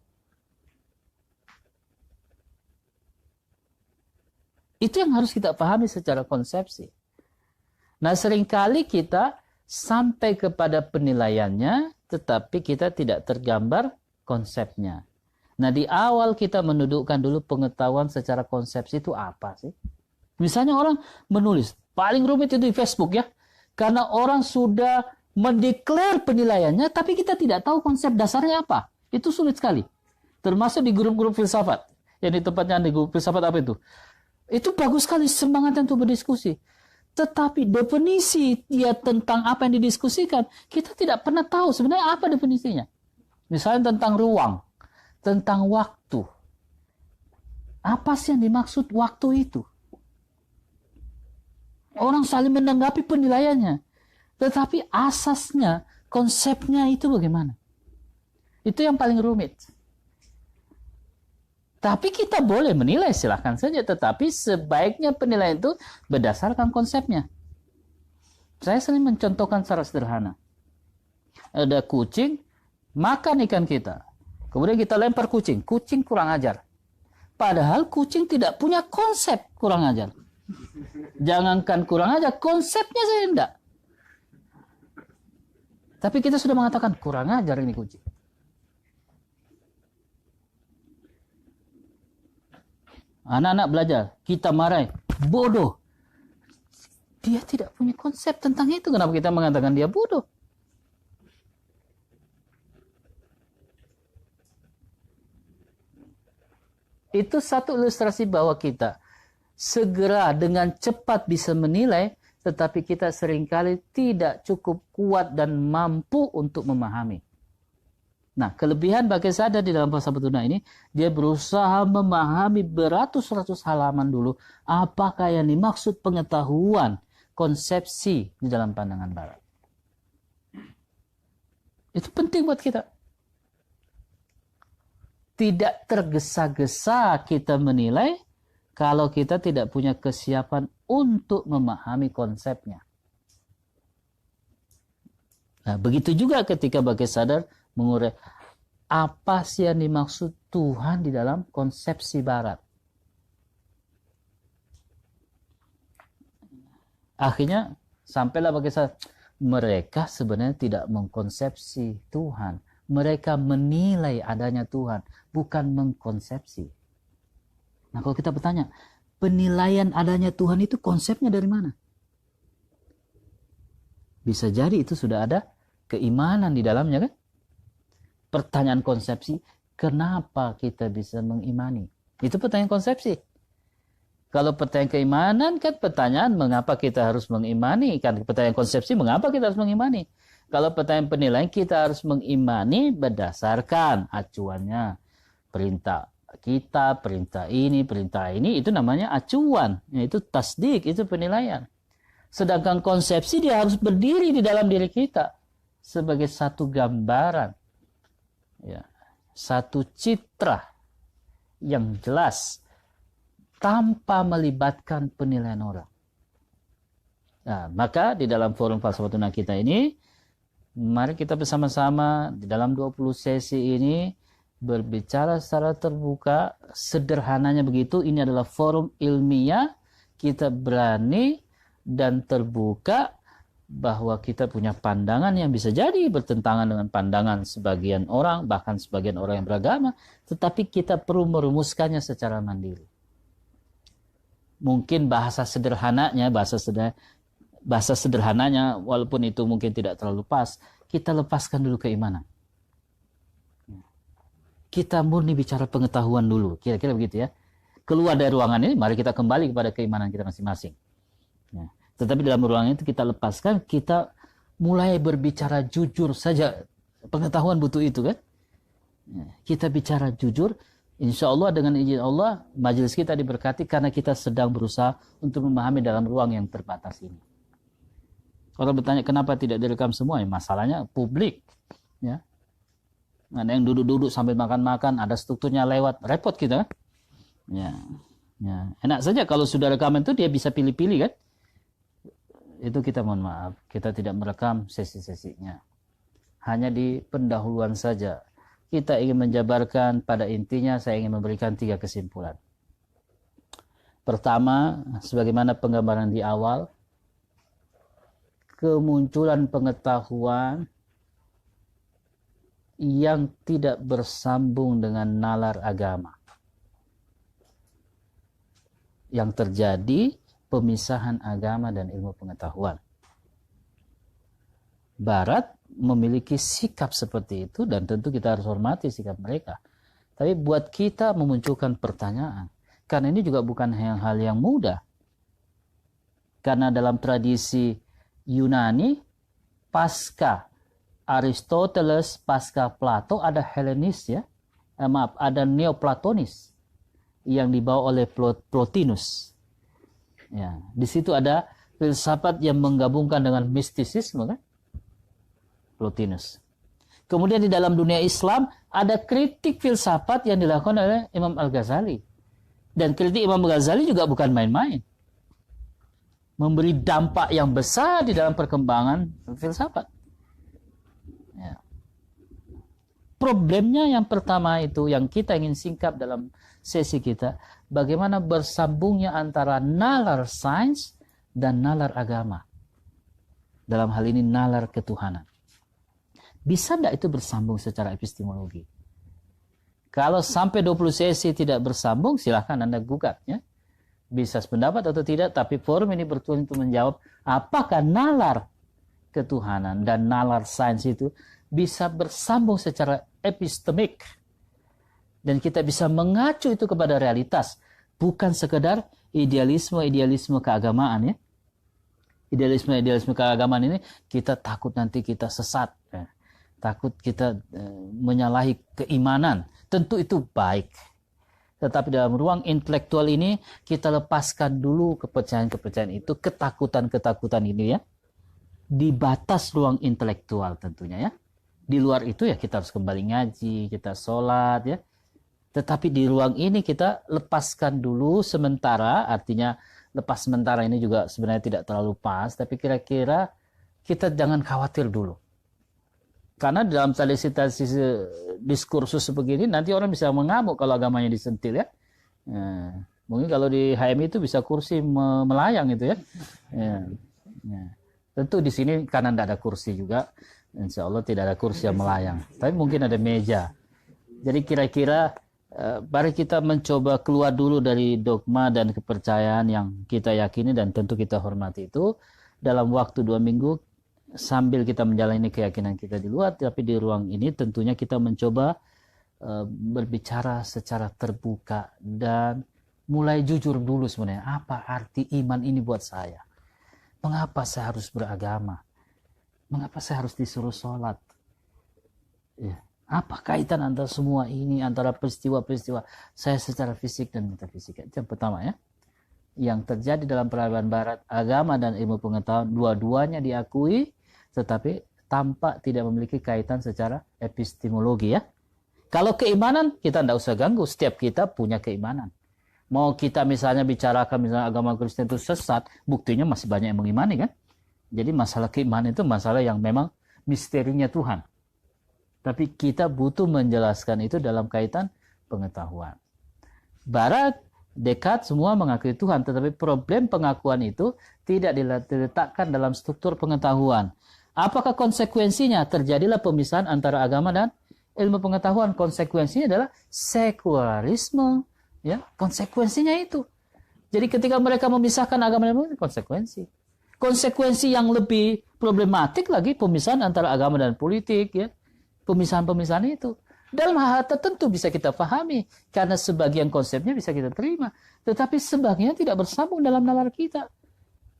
Itu yang harus kita pahami secara konsepsi. Nah, seringkali kita sampai kepada penilaiannya, tetapi kita tidak tergambar konsepnya. Nah, di awal kita mendudukkan dulu pengetahuan secara konsepsi itu apa sih? Misalnya orang menulis, paling rumit itu di Facebook ya. Karena orang sudah mendeklar penilaiannya, tapi kita tidak tahu konsep dasarnya apa. Itu sulit sekali. Termasuk di grup-grup filsafat. Yang di tempatnya di grup filsafat apa itu? Itu bagus sekali semangatnya untuk berdiskusi. Tetapi definisi dia tentang apa yang didiskusikan, kita tidak pernah tahu sebenarnya apa definisinya. Misalnya tentang ruang, tentang waktu. Apa sih yang dimaksud waktu itu? Orang saling menanggapi penilaiannya. Tetapi asasnya, konsepnya itu bagaimana? Itu yang paling rumit. Tapi kita boleh menilai, silahkan saja. Tetapi sebaiknya penilaian itu berdasarkan konsepnya. Saya sering mencontohkan secara sederhana. Ada kucing, makan ikan kita. Kemudian kita lempar kucing. Kucing kurang ajar. Padahal kucing tidak punya konsep kurang ajar. Jangankan kurang ajar, konsepnya saya tidak. Tapi kita sudah mengatakan kurang ajar ini kucing. Anak-anak belajar, kita marahi, bodoh. Dia tidak punya konsep tentang itu. Kenapa kita mengatakan dia bodoh? Itu satu ilustrasi bahwa kita segera dengan cepat bisa menilai, tetapi kita seringkali tidak cukup kuat dan mampu untuk memahami. Nah, kelebihan Baqir Sadar di dalam Falsafah Tuna ini, dia berusaha memahami beratus-ratus halaman dulu apakah yang dimaksud pengetahuan, konsepsi di dalam pandangan Barat. Itu penting buat kita. Tidak tergesa-gesa kita menilai kalau kita tidak punya kesiapan untuk memahami konsepnya. Nah, begitu juga ketika Baqir Sadar mengurai apa sih yang dimaksud Tuhan di dalam konsepsi Barat. Akhirnya sampailah Baqir Sadar, mereka sebenarnya tidak mengkonsepsi Tuhan. Mereka menilai adanya Tuhan, bukan mengkonsepsi. Nah, kalau kita bertanya, penilaian adanya Tuhan itu konsepnya dari mana? Bisa jadi itu sudah ada keimanan di dalamnya kan? Pertanyaan konsepsi, kenapa kita bisa mengimani? Itu pertanyaan konsepsi. Kalau pertanyaan keimanan kan pertanyaan mengapa kita harus mengimani? Kan pertanyaan konsepsi mengapa kita harus mengimani? Kalau pertanyaan penilaian kita harus mengimani berdasarkan acuannya. Perintah kita, perintah ini, itu namanya acuan. Yaitu tasdik, itu penilaian. Sedangkan konsepsi dia harus berdiri di dalam diri kita sebagai satu gambaran. Ya, satu citra yang jelas tanpa melibatkan penilaian orang. Nah, maka di dalam forum Falsafah Tuna kita ini, mari kita bersama-sama di dalam 20 sesi ini berbicara secara terbuka, sederhananya begitu. Ini adalah forum ilmiah, kita berani dan terbuka bahwa kita punya pandangan yang bisa jadi bertentangan dengan pandangan sebagian orang, bahkan sebagian orang yang beragama, tetapi kita perlu merumuskannya secara mandiri. Mungkin bahasa sederhananya, walaupun itu mungkin tidak terlalu pas, kita lepaskan dulu keimanan. Kita murni bicara pengetahuan dulu, kira-kira begitu ya. Keluar dari ruangan ini, mari kita kembali kepada keimanan kita masing-masing. Ya. Tetapi dalam ruangan itu kita lepaskan, kita mulai berbicara jujur saja. Pengetahuan butuh itu kan. Ya. Kita bicara jujur, insya Allah dengan izin Allah, majelis kita diberkati karena kita sedang berusaha untuk memahami dalam ruang yang terbatas ini. Orang bertanya kenapa tidak direkam semua? Ya, masalahnya publik. Ya. Ada yang duduk-duduk sambil makan-makan, ada strukturnya lewat, repot kita kan. Ya. Ya. Enak saja kalau sudah rekaman itu dia bisa pilih-pilih kan. Itu kita mohon maaf, kita tidak merekam sesi-sesinya. Hanya di pendahuluan saja. Kita ingin menjabarkan, pada intinya saya ingin memberikan 3 kesimpulan. Pertama, sebagaimana penggambaran di awal, kemunculan pengetahuan yang tidak bersambung dengan nalar agama. Yang terjadi pemisahan agama dan ilmu pengetahuan. Barat memiliki sikap seperti itu dan tentu kita harus hormati sikap mereka. Tapi buat kita memunculkan pertanyaan. Karena ini juga bukan hal yang mudah. Karena dalam tradisi Yunani, pasca Aristoteles, pasca Plato ada Helenis ya. Ada Neoplatonis yang dibawa oleh Plotinus. Ya, di situ ada filsafat yang menggabungkan dengan mistisisme kan? Plotinus. Kemudian di dalam dunia Islam ada kritik filsafat yang dilakukan oleh Imam Al-Ghazali. Dan kritik Imam Al-Ghazali juga bukan main-main. Memberi dampak yang besar di dalam perkembangan filsafat. Ya. Problemnya yang pertama itu yang kita ingin singkap dalam sesi kita, bagaimana bersambungnya antara nalar sains dan nalar agama. Dalam hal ini nalar ketuhanan. Bisa tidak itu bersambung secara epistemologi? Kalau sampai 20 sesi tidak bersambung, silahkan Anda gugat. Ya. Bisa sependapat atau tidak, tapi forum ini bertujuan untuk menjawab apakah nalar ketuhanan dan nalar sains itu bisa bersambung secara epistemik. Dan kita bisa mengacu itu kepada realitas. Bukan sekedar idealisme keagamaan ya. Idealisme keagamaan ini kita takut nanti kita sesat. Ya. Takut kita menyalahi keimanan. Tentu itu baik. Tetapi dalam ruang intelektual ini kita lepaskan dulu kepercayaan-kepercayaan itu, ketakutan-ketakutan ini ya. Di batas ruang intelektual tentunya ya. Di luar itu ya kita harus kembali ngaji, kita sholat ya. Tetapi di ruang ini kita lepaskan dulu sementara, artinya lepas sementara ini juga sebenarnya tidak terlalu pas, tapi kira-kira kita jangan khawatir dulu. Karena dalam tradisi diskursus sebegini, nanti orang bisa mengamuk kalau agamanya disentil ya. Mungkin kalau di HMI itu bisa kursi melayang itu ya. Tentu di sini karena tidak ada kursi juga, insya Allah tidak ada kursi yang melayang. Tapi mungkin ada meja. Jadi kira-kira mari kita mencoba keluar dulu dari dogma dan kepercayaan yang kita yakini dan tentu kita hormati itu dalam waktu 2 minggu sambil kita menjalani keyakinan kita di luar, tapi di ruang ini tentunya kita mencoba berbicara secara terbuka dan mulai jujur dulu sebenarnya apa arti iman ini buat saya. Mengapa saya harus beragama? Mengapa saya harus disuruh sholat? Ya. Apa kaitan antara semua ini, antara peristiwa-peristiwa saya secara fisik dan metafisik? Itu yang pertama ya. Yang terjadi dalam peradaban barat, agama dan ilmu pengetahuan, dua-duanya diakui, tetapi tampak tidak memiliki kaitan secara epistemologi ya. Kalau keimanan, kita tidak usah ganggu. Setiap kita punya keimanan. Mau kita misalnya bicarakan misalnya agama Kristen itu sesat, buktinya masih banyak yang mengimani kan. Jadi masalah keimanan itu masalah yang memang misterinya Tuhan. Tapi kita butuh menjelaskan itu dalam kaitan pengetahuan. Barat Descartes semua mengakui Tuhan, tetapi problem pengakuan itu tidak diletakkan dalam struktur pengetahuan. Apakah konsekuensinya? Terjadilah pemisahan antara agama dan ilmu pengetahuan. Konsekuensinya adalah sekularisme. Ya, konsekuensinya itu. Jadi ketika mereka memisahkan agama dan politik, konsekuensi. Konsekuensi yang lebih problematik lagi pemisahan antara agama dan politik, ya. Pemisahan-pemisahan itu. Dalam hal tertentu bisa kita pahami karena sebagian konsepnya bisa kita terima, tetapi sebagian tidak bersambung dalam nalar kita.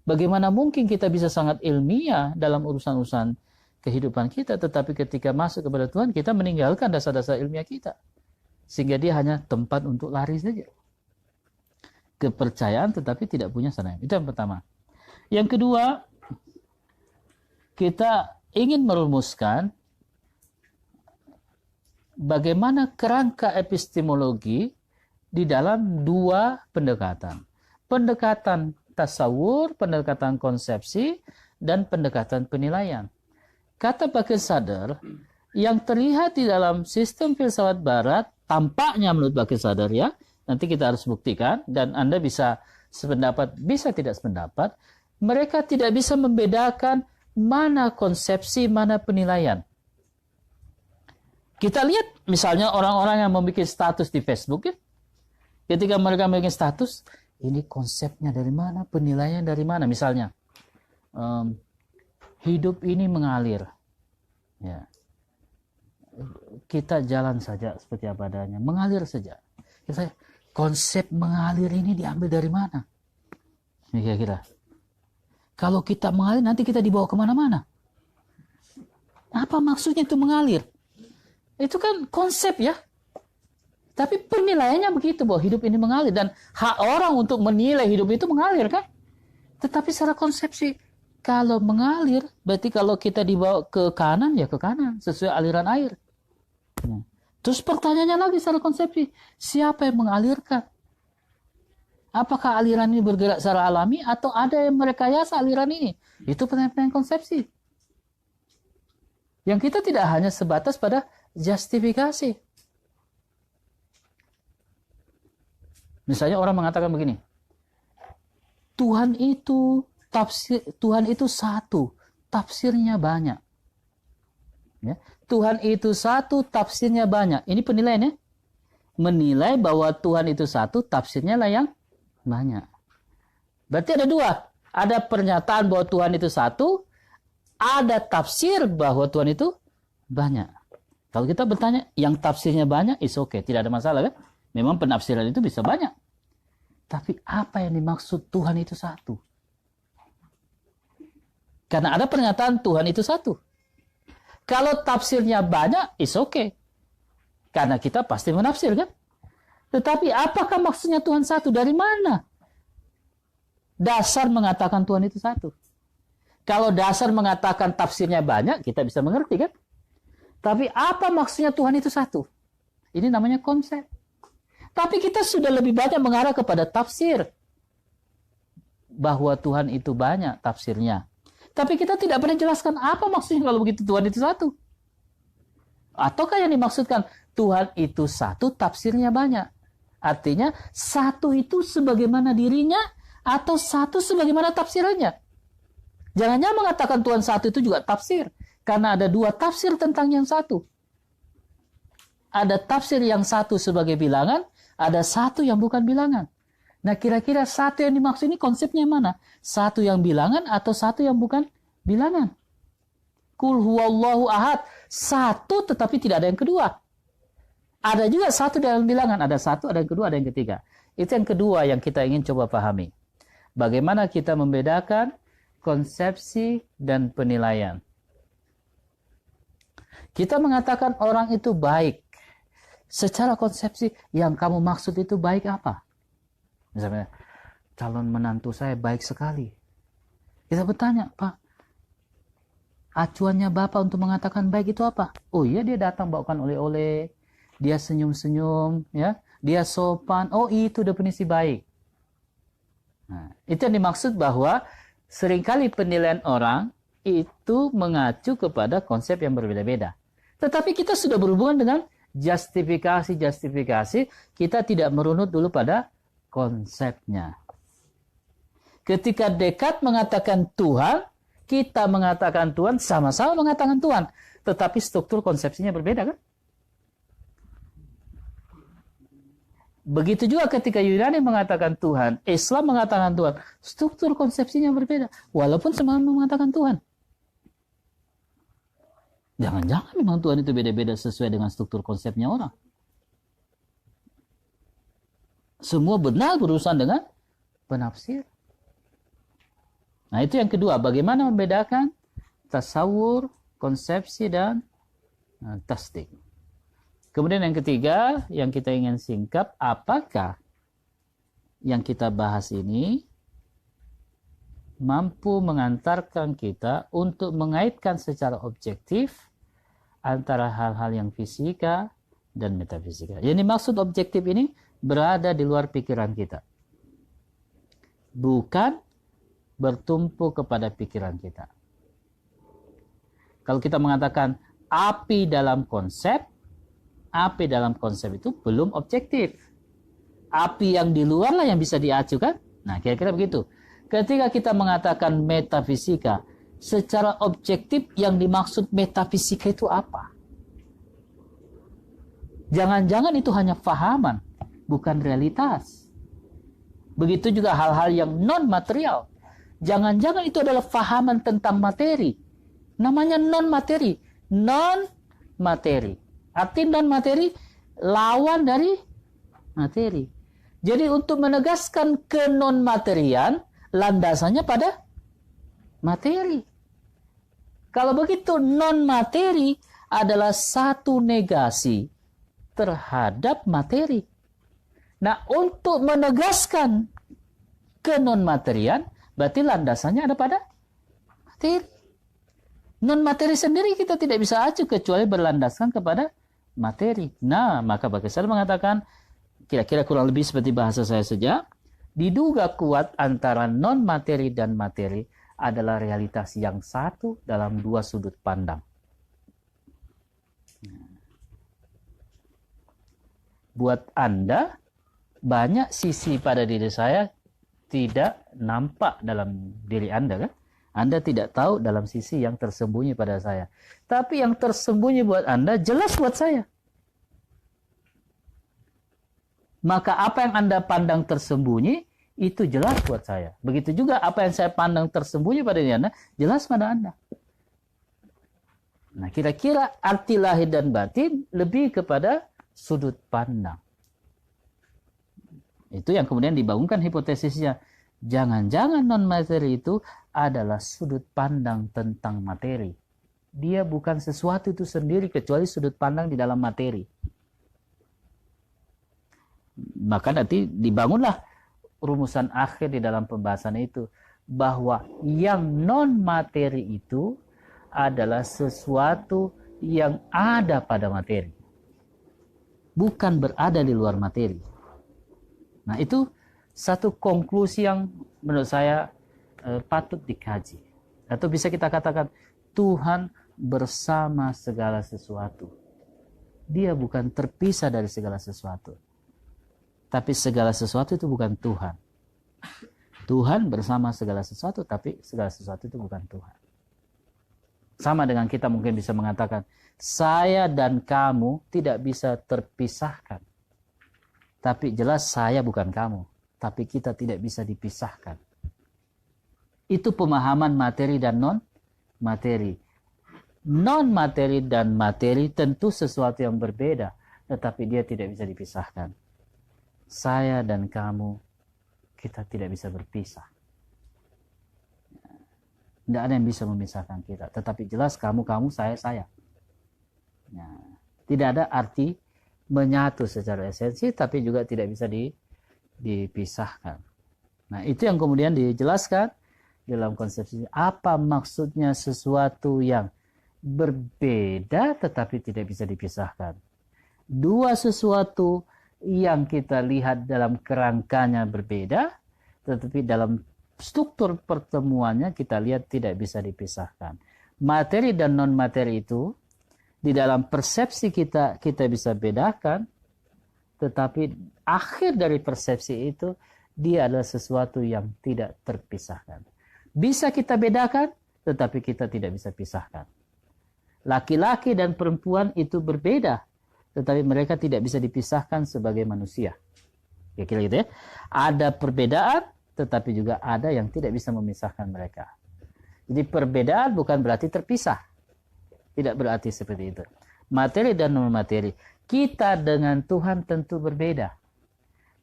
Bagaimana mungkin kita bisa sangat ilmiah dalam urusan-urusan kehidupan kita, tetapi ketika masuk kepada Tuhan, kita meninggalkan dasar-dasar ilmiah kita. Sehingga dia hanya tempat untuk lari saja. Kepercayaan tetapi tidak punya sana. Itu yang pertama. Yang kedua, kita ingin merumuskan bagaimana kerangka epistemologi di dalam dua pendekatan. Pendekatan tasawur, pendekatan konsepsi, dan pendekatan penilaian. Kata Bakir Sadar, yang terlihat di dalam sistem filsafat barat, tampaknya menurut Bakir Sadar ya, nanti kita harus buktikan, dan Anda bisa sependapat, bisa tidak sependapat, mereka tidak bisa membedakan mana konsepsi, mana penilaian. Kita lihat misalnya orang-orang yang membuat status di Facebook ya. Ketika mereka membuat status, ini konsepnya dari mana, penilaian dari mana. Misalnya, hidup ini mengalir. Ya. Kita jalan saja seperti apa adanya, mengalir saja. Konsep mengalir ini diambil dari mana? Kira-kira. Kalau kita mengalir, nanti kita dibawa kemana-mana. Apa maksudnya itu mengalir? Itu kan konsep ya. Tapi penilaiannya begitu bahwa hidup ini mengalir. Dan hak orang untuk menilai hidup itu mengalir kan. Tetapi secara konsepsi, kalau mengalir, berarti kalau kita dibawa ke kanan, ya ke kanan. Sesuai aliran air. Ya. Terus pertanyaannya lagi secara konsepsi. Siapa yang mengalirkan? Apakah aliran ini bergerak secara alami atau ada yang merekayasa aliran ini? Itu pertanyaan konsepsi. Yang kita tidak hanya sebatas pada justifikasi. Misalnya orang mengatakan begini, Tuhan itu satu, tafsirnya banyak. Ya. Tuhan itu satu, tafsirnya banyak. Ini penilaiannya. Menilai bahwa Tuhan itu satu, tafsirnya lah yang banyak. Berarti ada dua. Ada pernyataan bahwa Tuhan itu satu, ada tafsir bahwa Tuhan itu banyak. Kalau kita bertanya, yang tafsirnya banyak, is okay. Tidak ada masalah kan? Memang penafsiran itu bisa banyak. Tapi apa yang dimaksud Tuhan itu satu? Karena ada pernyataan Tuhan itu satu. Kalau tafsirnya banyak, is okay. Karena kita pasti menafsir kan? Tetapi apakah maksudnya Tuhan satu? Dari mana? Dasar mengatakan Tuhan itu satu. Kalau dasar mengatakan tafsirnya banyak, kita bisa mengerti kan? Tapi apa maksudnya Tuhan itu satu? Ini namanya konsep. Tapi kita sudah lebih banyak mengarah kepada tafsir. Bahwa Tuhan itu banyak tafsirnya. Tapi kita tidak pernah jelaskan apa maksudnya kalau begitu Tuhan itu satu. Ataukah yang dimaksudkan Tuhan itu satu, tafsirnya banyak. Artinya satu itu sebagaimana dirinya atau satu sebagaimana tafsirannya. Jangan-jangan mengatakan Tuhan satu itu juga tafsir. Karena ada dua tafsir tentang yang satu. Ada tafsir yang satu sebagai bilangan, ada satu yang bukan bilangan. Nah kira-kira satu yang dimaksud ini konsepnya mana? Satu yang bilangan atau satu yang bukan bilangan? Qul huwallahu ahad. Satu tetapi tidak ada yang kedua. Ada juga satu dalam bilangan. Ada satu, ada yang kedua, ada yang ketiga. Itu yang kedua yang kita ingin coba pahami. Bagaimana kita membedakan konsepsi dan penilaian. Kita mengatakan orang itu baik. Secara konsepsi yang kamu maksud itu baik apa? Misalnya, calon menantu saya baik sekali. Kita bertanya, Pak, acuannya Bapak untuk mengatakan baik itu apa? Oh iya, dia datang bawakan oleh-oleh, dia senyum-senyum, ya, dia sopan. Oh itu definisi baik. Nah, itu yang dimaksud bahwa seringkali penilaian orang itu mengacu kepada konsep yang berbeda-beda. Tetapi kita sudah berhubungan dengan justifikasi. Kita tidak merunut dulu pada konsepnya. Ketika Descartes mengatakan Tuhan, kita mengatakan Tuhan, sama-sama mengatakan Tuhan. Tetapi struktur konsepsinya berbeda kan? Begitu juga ketika Yunani mengatakan Tuhan, Islam mengatakan Tuhan, struktur konsepsinya berbeda. Walaupun semua mengatakan Tuhan. Jangan-jangan memang Tuhan itu beda-beda sesuai dengan struktur konsepnya orang. Semua benar berurusan dengan penafsir. Nah, itu yang kedua, bagaimana membedakan tasawur, konsepsi, dan tasdik. Kemudian yang ketiga, yang kita ingin singkap, apakah yang kita bahas ini mampu mengantarkan kita untuk mengaitkan secara objektif antara hal-hal yang fisika dan metafisika. Jadi maksud objektif ini berada di luar pikiran kita. Bukan bertumpu kepada pikiran kita. Kalau kita mengatakan api dalam konsep itu belum objektif. Api yang di luar lah yang bisa diacukan. Nah, kira-kira begitu. Ketika kita mengatakan metafisika, secara objektif yang dimaksud metafisika itu apa? Jangan-jangan itu hanya fahaman, bukan realitas. Begitu juga hal-hal yang non-material. Jangan-jangan itu adalah fahaman tentang materi. Namanya non-materi. Non-materi. Arti non-materi, lawan dari materi. Jadi untuk menegaskan ke-non-materian, landasannya pada materi. Kalau begitu, non-materi adalah satu negasi terhadap materi. Nah, untuk menegaskan ke-non-materian, berarti landasannya ada pada materi. Non-materi sendiri kita tidak bisa acuh kecuali berlandaskan kepada materi. Nah, maka Bakir Sadar mengatakan, kira-kira kurang lebih seperti bahasa saya saja, diduga kuat antara non-materi dan materi adalah realitas yang satu dalam dua sudut pandang. Buat Anda, banyak sisi pada diri saya tidak nampak dalam diri Anda kan? Anda tidak tahu dalam sisi yang tersembunyi pada saya. Tapi yang tersembunyi buat Anda jelas buat saya. Maka apa yang Anda pandang tersembunyi, itu jelas buat saya. Begitu juga apa yang saya pandang tersembunyi pada diri Anda, jelas pada Anda. Nah, kira-kira arti lahir dan batin lebih kepada sudut pandang. Itu yang kemudian dibangunkan hipotesisnya. Jangan-jangan non-materi itu adalah sudut pandang tentang materi. Dia bukan sesuatu itu sendiri kecuali sudut pandang di dalam materi. Maka nanti dibangunlah rumusan akhir di dalam pembahasan itu. Bahwa yang non-materi itu adalah sesuatu yang ada pada materi. Bukan berada di luar materi. Nah, itu satu konklusi yang menurut saya patut dikaji. Atau bisa kita katakan, Tuhan bersama segala sesuatu. Dia bukan terpisah dari segala sesuatu. Tapi segala sesuatu itu bukan Tuhan. Tuhan bersama segala sesuatu, tapi segala sesuatu itu bukan Tuhan. Sama dengan kita mungkin bisa mengatakan, saya dan kamu tidak bisa terpisahkan. Tapi jelas saya bukan kamu. Tapi kita tidak bisa dipisahkan. Itu pemahaman materi dan non-materi. Non-materi dan materi tentu sesuatu yang berbeda. Tetapi dia tidak bisa dipisahkan. Saya dan kamu, kita tidak bisa berpisah. Tidak ada yang bisa memisahkan kita. Tetapi jelas kamu, saya. Nah, tidak ada arti menyatu secara esensi, tapi juga tidak bisa dipisahkan. Nah, itu yang kemudian dijelaskan dalam konsepsi. Apa maksudnya sesuatu yang berbeda tetapi tidak bisa dipisahkan? Dua sesuatu yang kita lihat dalam kerangkanya berbeda, tetapi dalam struktur pertemuannya kita lihat tidak bisa dipisahkan. Materi dan non-materi itu di dalam persepsi kita bisa bedakan, tetapi akhir dari persepsi itu dia adalah sesuatu yang tidak terpisahkan. Bisa kita bedakan, tetapi kita tidak bisa pisahkan. Laki-laki dan perempuan itu berbeda, tetapi mereka tidak bisa dipisahkan sebagai manusia. Kira-kira gitu ya. Ada perbedaan, tetapi juga ada yang tidak bisa memisahkan mereka. Jadi perbedaan bukan berarti terpisah. Tidak berarti seperti itu. Materi dan non-materi. Kita dengan Tuhan tentu berbeda.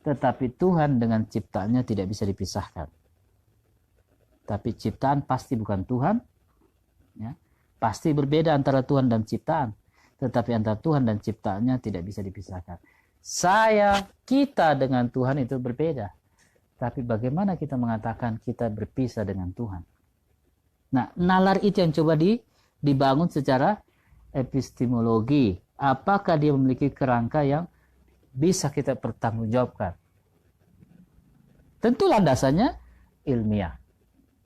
Tetapi Tuhan dengan ciptaannya tidak bisa dipisahkan. Tapi ciptaan pasti bukan Tuhan. Ya. Pasti berbeda antara Tuhan dan ciptaan. Tetapi antara Tuhan dan ciptaannya tidak bisa dipisahkan. Kita dengan Tuhan itu berbeda. Tapi bagaimana kita mengatakan kita berpisah dengan Tuhan? Nah, nalar itu yang coba dibangun secara epistemologi. Apakah dia memiliki kerangka yang bisa kita pertanggungjawabkan? Tentu landasannya ilmiah.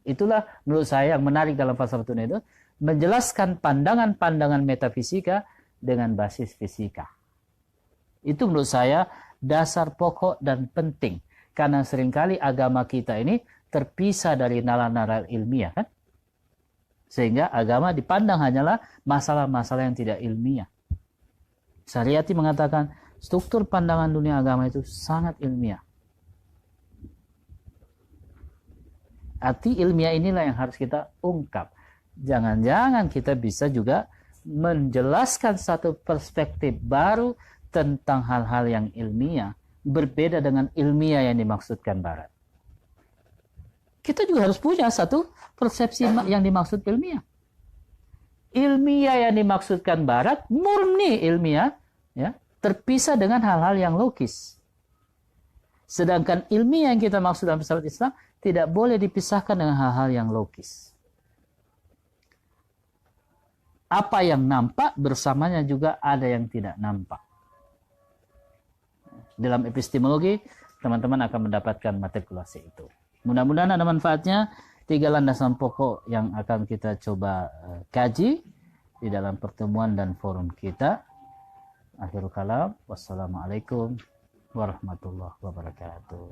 Itulah menurut saya yang menarik dalam falsafah tuna itu, menjelaskan pandangan-pandangan metafisika dengan basis fisika. Itu menurut saya dasar pokok dan penting. Karena seringkali agama kita ini terpisah dari nalar-nalar ilmiah, kan? Sehingga agama dipandang hanyalah masalah-masalah yang tidak ilmiah. Syariati mengatakan struktur pandangan dunia agama itu sangat ilmiah. Arti ilmiah inilah yang harus kita ungkap. Jangan-jangan kita bisa juga menjelaskan satu perspektif baru tentang hal-hal yang ilmiah, berbeda dengan ilmiah yang dimaksudkan Barat. Kita juga harus punya satu persepsi yang dimaksud ilmiah. Ilmiah yang dimaksudkan Barat, murni ilmiah, ya, terpisah dengan hal-hal yang logis. Sedangkan ilmiah yang kita maksud dalam filsafat Islam tidak boleh dipisahkan dengan hal-hal yang logis. Apa yang nampak bersamanya juga ada yang tidak nampak. Dalam epistemologi, teman-teman akan mendapatkan matrikulasi itu. Mudah-mudahan ada manfaatnya. 3 landasan pokok yang akan kita coba kaji di dalam pertemuan dan forum kita. Akhirul kalam. Wassalamualaikum warahmatullahi wabarakatuh.